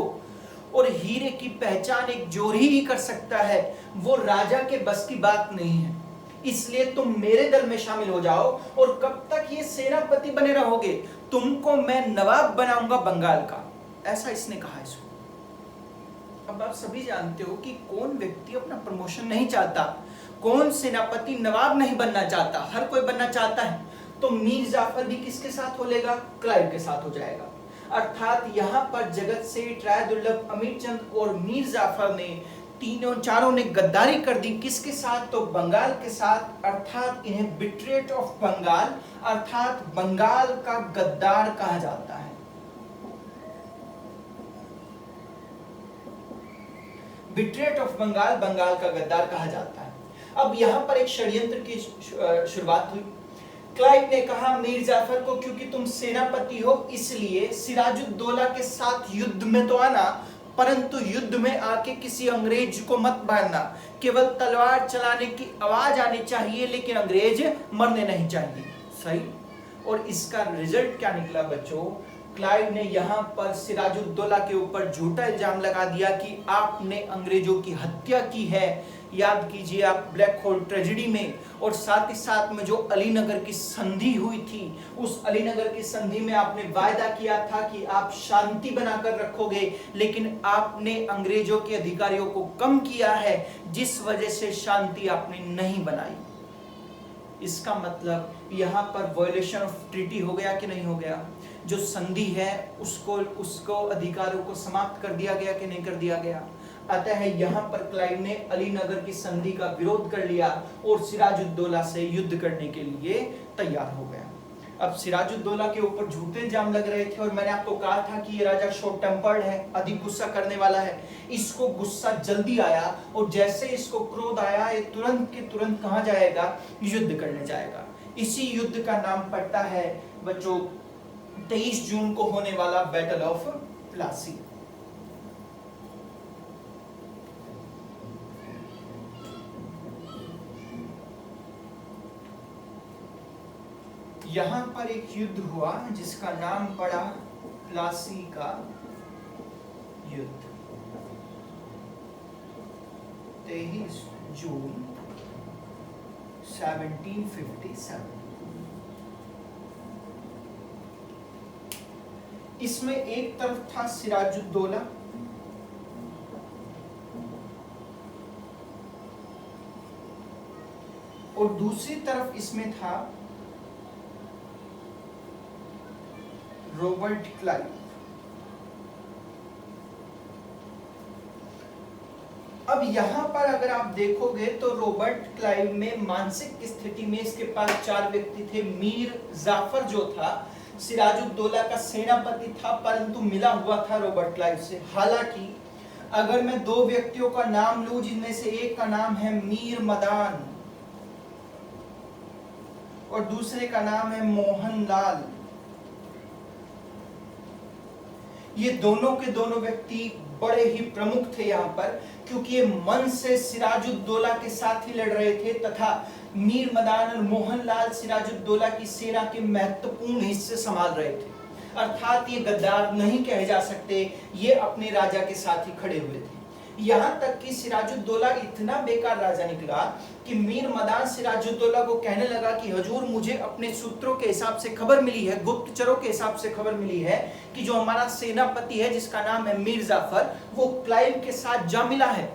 Speaker 1: और हीरे की पहचान एक जोरी ही कर सकता है, वो राजा के बस की बात नहीं है। इसलिए तुम मेरे दल में शामिल हो जाओ, और कब तक ये सेनापति बने रहोगे? तुमको मैं नवाब बनाऊंगा बंगाल का। ऐसा इसने कहा इसको। अब आप सभी जानते हो कि कौन व्यक्ति अपना प्रमोशन नहीं चाहता, कौन सेनापति नवाब नहीं बनना चाहता, हर कोई बनना चाहता है। तो मीर जाफर भी किसके साथ हो लेगा? क्लाइव के साथ हो जाएगा। अर्थात यहाँ पर जगत सेठ, राय दुर्लभ, अमीर चंद और मीर जाफर ने तीनों चारों ने गद्दारी कर दी। किसके साथ? तो बंगाल के साथ। अर्थात इन्हें बिट्रेट ऑफ बंगाल, अर्थात बंगाल का गद्दार कहा जाता है। बिट्रेट ऑफ बंगाल, बंगाल का गद्दार कहा जाता है। अब यहां पर एक षड्यंत्र की शुरुआत हुई। क्लाइव ने कहा मीर जाफर को, क्योंकि तुम सेनापति हो इसलिए सिराजुद्दौला के साथ युद्ध में तो आना, परंतु युद्ध में आके किसी अंग्रेज को मत मारना। केवल तलवार चलाने की आवाज आनी चाहिए, लेकिन अंग्रेज मरने नहीं चाहिए। सही। और इसका रिजल्ट क्या निकला बच्चों? क्लाइव ने यहाँ पर सिराजुद्दौला के ऊपर झूठा इल्जाम लगा दिया कि आपने अंग्रेजों की हत्या की है। याद कीजिए आप ब्लैक होल ट्रेजेडी में, और साथ ही साथ में जो अलीनगर की संधि हुई थी, उस अलीनगर की संधि में आपने वायदा किया था कि आप शांति बनाकर रखोगे, लेकिन आपने अंग्रेजों के अधिकारियों को कम किया है, जिस वजह से शांति आपने नहीं बनाई। इसका मतलब यहाँ पर वायलेशन ऑफ ट्रीटी हो गया कि नहीं हो गया? जो संधि है उसको अधिकारों को समाप्त कर दिया गया कि नहीं कर दिया गया? अतः यहाँ पर क्लाइव ने अलीनगर की संधि का विरोध कर लिया और सिराजुद्दौला से युद्ध करने के लिए तैयार हो गया। अब सिराजुद्दौला के ऊपर झूठे इल्जाम लग रहे थे, और मैंने आपको कहा था कि ये राजा शॉर्ट टेम्पर्ड है, अधिक गुस्सा करने वाला है। इसको गुस्सा जल्दी आया, और जैसे इसको क्रोध आया, ये तुरंत के तुरंत कहां जाएगा? युद्ध करने जाएगा। इसी युद्ध का नाम पड़ता है बच्चों 23 जून को होने वाला बैटल ऑफ प्लासी। यहां पर एक युद्ध हुआ जिसका नाम पड़ा प्लासी का युद्ध। 23 जून 1757। इसमें एक तरफ था सिराजुद्दौला और दूसरी तरफ इसमें था रॉबर्ट क्लाइव। अब यहां पर अगर आप देखोगे तो रॉबर्ट क्लाइव में मानसिक स्थिति में इसके पास 4 व्यक्ति थे। मीर जाफर जो था सिराजुद्दौला का सेनापति था, परंतु मिला हुआ था रॉबर्ट क्लाइव से। हालांकि अगर मैं 2 व्यक्तियों का नाम लूं जिनमें से एक का नाम है मीर मदान और दूसरे का नाम है मोहनलाल, ये दोनों के दोनों व्यक्ति बड़े ही प्रमुख थे यहाँ पर, क्योंकि ये मन से सिराजुद्दौला के साथ ही लड़ रहे थे तथा मीर मदान और मोहनलाल सिराजुद्दौला की सेना के महत्वपूर्ण हिस्से संभाल रहे थे। अर्थात ये गद्दार नहीं कहे जा सकते, ये अपने राजा के साथ ही खड़े हुए थे। यहाँ तक कि सिराजुद्दौला इतना बेकार राजा निकला कि मीर मदान सिराजुद्दौला को कहने लगा कि हजूर, मुझे अपने सूत्रों के हिसाब से खबर मिली है, गुप्तचरों के हिसाब से खबर मिली है कि जो हमारा सेनापति है जिसका नाम है मीर जाफर, वो क्लाइव के साथ जा मिला है।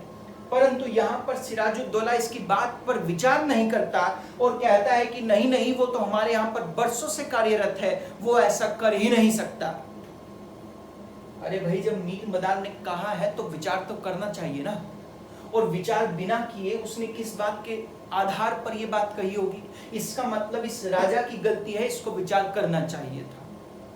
Speaker 1: परंतु यहाँ पर सिराजुद्दौला इसकी बात पर विचार नहीं करता और कहता है कि नहीं नहीं, वो तो हमारे यहाँ पर बरसों से कार्यरत है, वो ऐसा कर ही नहीं सकता। अरे भाई, जब मीर मदान ने कहा है तो विचार तो करना चाहिए ना, और विचार बिना किए उसने किस बात के आधार पर यह बात कही होगी? इसका मतलब इस राजा की गलती है, इसको विचार करना चाहिए था।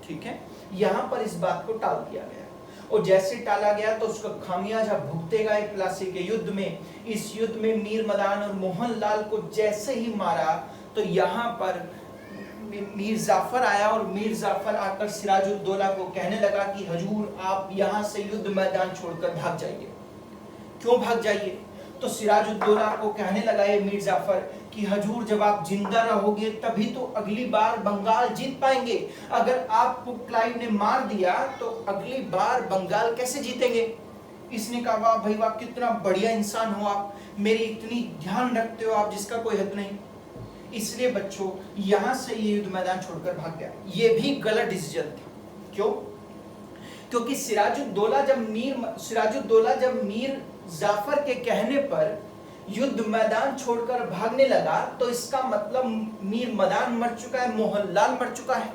Speaker 1: ठीक है, यहां पर इस बात को टाल दिया गया और जैसे टाला गया तो उसका खामियाजा भुगतेगा एक प्लासी के युद्ध में। इस युद्ध में मीर मदान और मोहनलाल को जैसे ही मारा तो यहाँ पर मीर जाफर आया और मीर जाफर आकर सिराजुद्दौला को कहने लगा कि हजूर, आप यहाँ से युद्ध मैदान छोड़कर भाग जाइए। क्यों भाग जाइए? तो सिराजुद्दौला को कहने लगा ये मीर जाफर कि हजूर, जब आप जिंदा रहोगे तभी तो अगली बार बंगाल जीत पाएंगे। अगर आपको क्लाइव ने मार दिया तो अगली बार बंगाल कैसे जीतेंगे? इसने कहा, वाह भाई वाह, कितना बढ़िया इंसान हो आप, मेरी इतनी ध्यान रखते हो आप जिसका कोई हद नहीं। इसलिए बच्चों यहां से ये युद्ध मैदान छोड़कर भाग गया। ये भी गलत डिसीजन था। क्यों? क्योंकि सिराजुद्दौला जब मीर जाफर के कहने पर युद्ध मैदान छोड़कर भागने लगा तो इसका मतलब मीर मदान मर चुका है, मोहनलाल मर चुका है।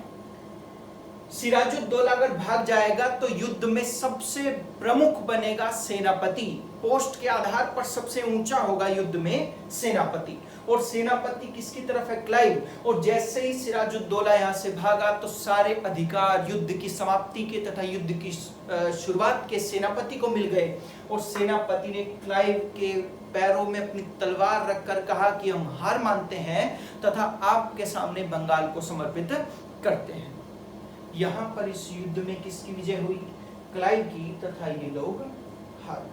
Speaker 1: सिराजुद्दौला अगर भाग जाएगा तो युद्ध में सबसे प्रमुख बनेगा सेनापति। पोस्ट के आधार पर सबसे ऊंचा होगा युद्ध में सेनापति, और सेनापति किसकी तरफ है? क्लाइव। और जैसे ही सिराजुद्दौला यहां से भागा तो सारे अधिकार युद्ध की समाप्ति के तथा युद्ध की शुरुआत के सेनापति को मिल गए और सेनापति ने क्लाइव के पैरों में अपनी तलवार रखकर कहा कि हम हार मानते हैं तथा आपके सामने बंगाल को समर्पित करते हैं। यहां पर इस युद्ध में किसकी विजय हुई? क्लाइव की, तथा ये लोग हार।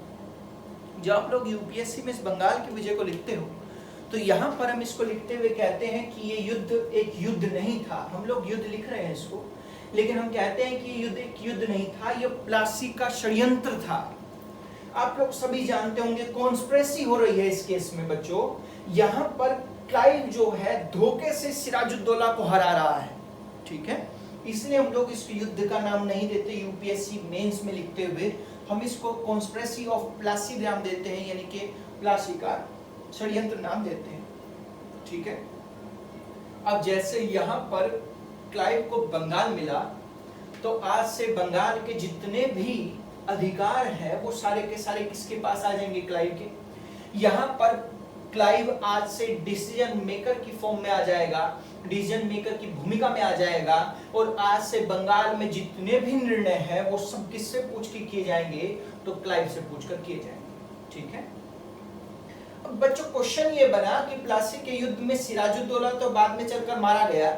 Speaker 1: जब आप लोग यूपीएससी में इस बंगाल की विजय को लिखते हो तो यहां पर हम इसको लिखते हुए कहते हैं कि ये युद्ध एक युद्ध नहीं था। हम लोग युद्ध लिख रहे हैं इसको, लेकिन हम कहते हैं कि ये युद्ध एक युद्ध नहीं था, ये प्लासी का षड्यंत्र था। आप लोग सभी जानते होंगे कॉन्स्पिरेसी हो रही है इस केस में बच्चों। यहां पर क्लाइव जो है धोखे से सिराजुद्दौला को हरा रहा है। ठीक है, इसलिए हम लोग इस युद्ध का नाम नहीं देते यूपीएससी मेंस में लिखते हुए, हम इसको कॉन्स्पिरेसी ऑफ प्लासी नाम देते हैं, यानी कि प्लासी का षड्यंत्र नाम देते हैं। ठीक है, अब जैसे यहाँ पर क्लाइव को बंगाल मिला तो आज से बंगाल के जितने भी अधिकार है वो सारे के सारे किसके पास आ जाएंगे? क्लाइव के। यहाँ पर क्लाइव आज से डिसीजन मेकर की फॉर्म में आ जाएगा, डिसीजन मेकर की भूमिका में आ जाएगा, और आज से बंगाल में जितने भी निर्णय हैं वो सब किससे पूछ के किए जाएंगे? तो क्लाइव से पूछकर किए जाएंगे। ठीक है, अब बच्चों क्वेश्चन ये बना कि प्लासी के युद्ध में सिराजुद्दौला तो बाद में चलकर मारा गया,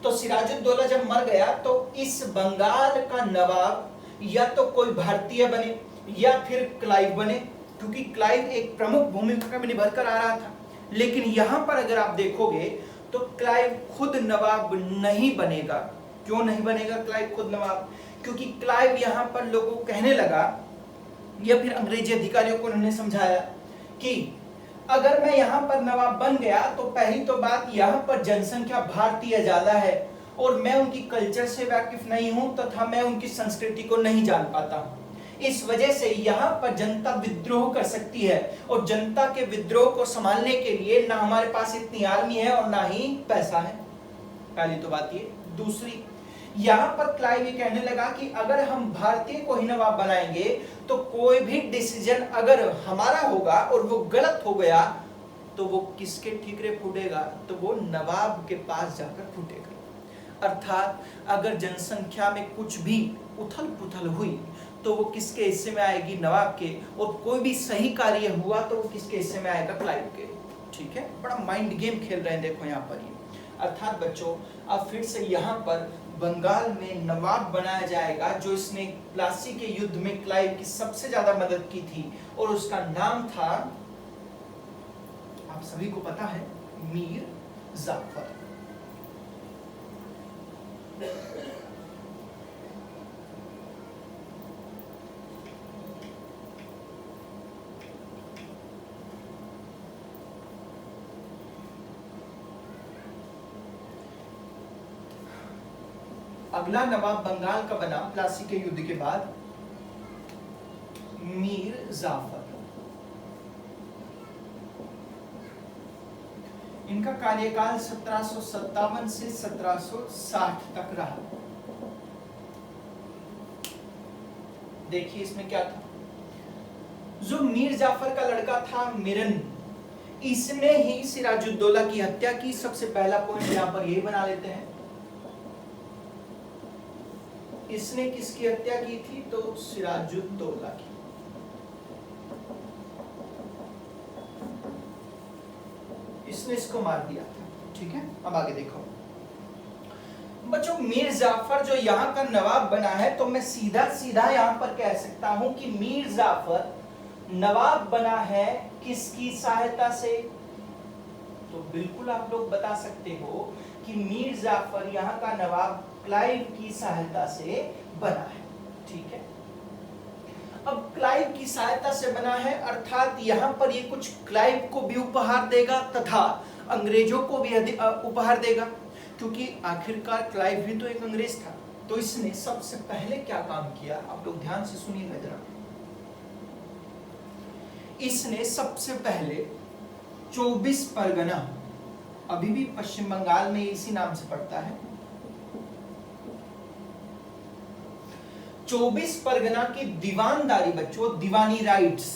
Speaker 1: तो सिराजुद्दौला जब मर गया तो इस बंगाल का नवाब या तो कोई भारतीय बने या फिर क्लाइव बने, क्योंकि क्लाइव एक प्रमुख भूमिका में निभा कर आ रहा था। लेकिन यहां पर अगर आप देखोगे तो क्लाइव खुद नवाब नहीं बनेगा। क्यों नहीं बनेगा क्लाइव खुद नवाब? क्योंकि क्लाइव यहां पर लोगों को कहने लगा या फिर अंग्रेजी अधिकारियों को उन्होंने समझाया कि अगर मैं यहां पर नवाब बन गया तो पहली तो बात यहां पर जनसंख्या भारतीय ज्यादा है और मैं उनकी कल्चर से वाकिफ नहीं हूं तथा मैं उनकी संस्कृति को नहीं जान पाता हूं। इस वजह से यहाँ पर जनता विद्रोह कर सकती है और जनता के विद्रोह को संभालने के लिए ना हमारे पास इतनी आर्मी है और ना ही पैसा है। पहली तो बात ये। दूसरी, यहाँ पर क्लाइव ये कहने लगा कि अगर हम भारतीय को ही नवाब बनाएंगे तो कोई भी डिसीजन अगर हमारा होगा और वो गलत हो गया तो वो किसके ठीकरे फूटेगा? तो वो नवाब के पास जाकर फूटेगा। अर्थात अगर जनसंख्या में कुछ भी उथल पुथल हुई तो वो किसके हिस्से में आएगी? नवाब के। और कोई भी सही कार्य हुआ तो वो किसके हिस्से में आएगा? क्लाइव के। ठीक है, बड़ा माइंड गेम खेल रहे हैं देखो यहाँ पर ये। अर्थात बच्चों अब फिर से यहाँ पर बंगाल में नवाब बनाया जाएगा जो इसने प्लासी के युद्ध में क्लाइव की सबसे ज्यादा मदद की थी और उसका नाम था, आप सभी को पता है, मीर जाफर। अगला नवाब बंगाल का बना प्लासी के युद्ध के बाद मीर जाफर। इनका कार्यकाल 1757 से 1760 तक रहा। देखिए इसमें क्या था, जो मीर जाफर का लड़का था मिरन, इसने ही सिराजुद्दौला की हत्या की। सबसे पहला पॉइंट यहां पर यही बना लेते हैं, इसने किसकी हत्या की थी? तो सिराजुद्दौला की। इसने इसको मार दिया था। ठीक है, अब आगे देखो बच्चों, मीर जाफर जो यहाँ का नवाब बना है तो मैं सीधा सीधा यहाँ पर कह सकता हूं कि मीर जाफर नवाब बना है किसकी सहायता से? तो बिल्कुल आप लोग बता सकते हो कि मीर जाफर यहाँ का नवाब क्लाइव की सहायता से बना है। ठीक है, अब क्लाइव की सहायता से बना है अर्थात यहाँ पर ये कुछ क्लाइव को भी उपहार देगा तथा अंग्रेजों को भी उपहार देगा, क्योंकि आखिरकार क्लाइव भी तो एक अंग्रेज था। तो इसने सबसे पहले क्या काम किया, आप लोग ध्यान से सुनिएगा जरा। इसने सबसे पहले 24 परगना, अभी भी पश्चिम बंगाल में इसी नाम से पड़ता है, 24 परगना की दीवानदारी बच्चों, दीवानी राइट्स,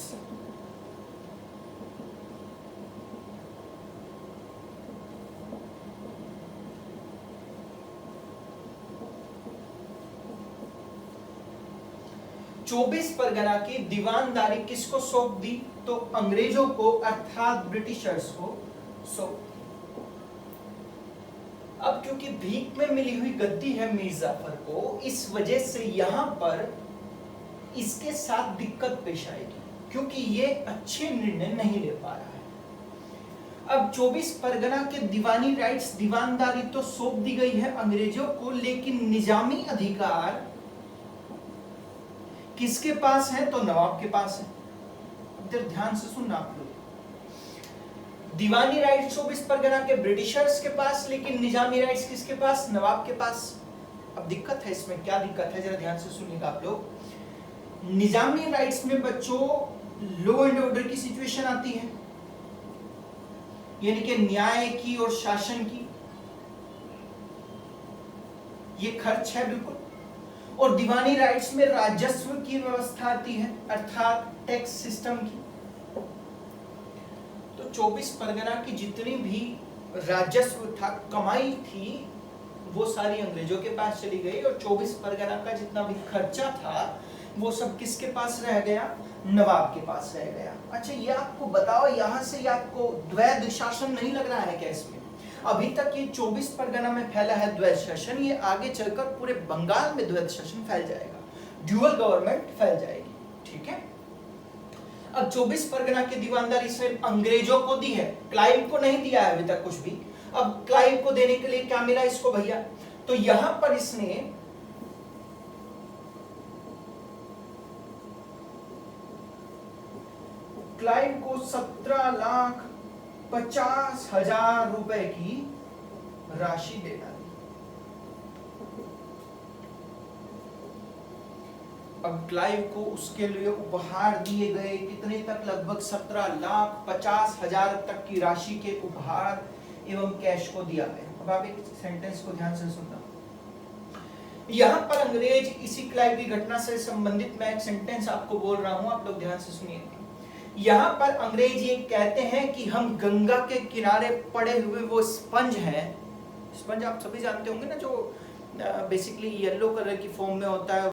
Speaker 1: चौबीस परगना की दीवानदारी किसको सौंप दी? तो अंग्रेजों को अर्थात ब्रिटिशर्स को सौंप। अब क्योंकि भीख में मिली हुई गद्दी है मीर जाफर को, इस वजह से यहां पर इसके साथ दिक्कत पेश आएगी, क्योंकि ये अच्छे निर्णय नहीं ले पा रहा है। अब 24 परगना के दीवानी राइट्स, दीवानदारी तो सौंप दी गई है अंग्रेजों को, लेकिन निजामी अधिकार किसके पास है? तो नवाब के पास है। इधर ध्यान से सुनना आप लोग, दीवानी राइट्स 24 परगना के ब्रिटिशर्स के पास, लेकिन निजामी राइट्स किसके पास? नवाब के पास। अब दिक्कत है इसमें, क्या दिक्कत है जरा ध्यान से सुनिएगा आप लोग। निजामी राइट्स में बच्चों लॉ एंड ऑर्डर की सिचुएशन आती है, यानी कि न्याय की और शासन की, ये खर्च है बिल्कुल। और दीवानी राइट्स में राजस्व की व्यवस्था आती है, अर्थात टैक्स सिस्टम की। तो 24 परगना की जितनी भी राजस्व था, कमाई थी, वो सारी अंग्रेजों के पास चली गई, और 24 परगना का जितना भी खर्चा था वो सब किसके पास रह गया? नवाब के पास रह गया। अच्छा ये आपको बताओ, यहाँ से आपको द्वैध शासन नहीं लग रहा है क्या इसमें? अभी तक ये 24 परगना में फैला है द्वैध शासन, ये आगे चलकर पूरे बंगाल में द्वैध शासन फैल जाएगा। ड्यूअल गवर्नमेंट फैल जाएगी, ठीक है। अब 24 परगना की दीवानदारी इसने अंग्रेजों को दी है, क्लाइव को नहीं दिया है अभी तक कुछ भी। अब क्लाइव को देने के लिए क्या मिला इसको भैया, तो यहां पर इसने क्लाइव को 17,50,000 रुपए की राशि दे डाली। अब क्लाइव को उसके लिए उपहार दिए गए कितने तक, लगभग 17,50,000 तक की राशि के उपहार एवं कैश को दिया गया। अब आप एक सेंटेंस को ध्यान से सुनना, यहां पर अंग्रेज इसी क्लाइव की घटना से संबंधित मैं एक सेंटेंस आपको बोल रहा हूं, आप लोग ध्यान से सुनिए। यहां पर अंग्रेज ये कहते हैं कि हम गंगा के किनारे पड़े हुए वो स्पंज हैं, स्पंज आप सभी जानते होंगे ना, जो बेसिकली येलो कलर की फॉर्म में होता है,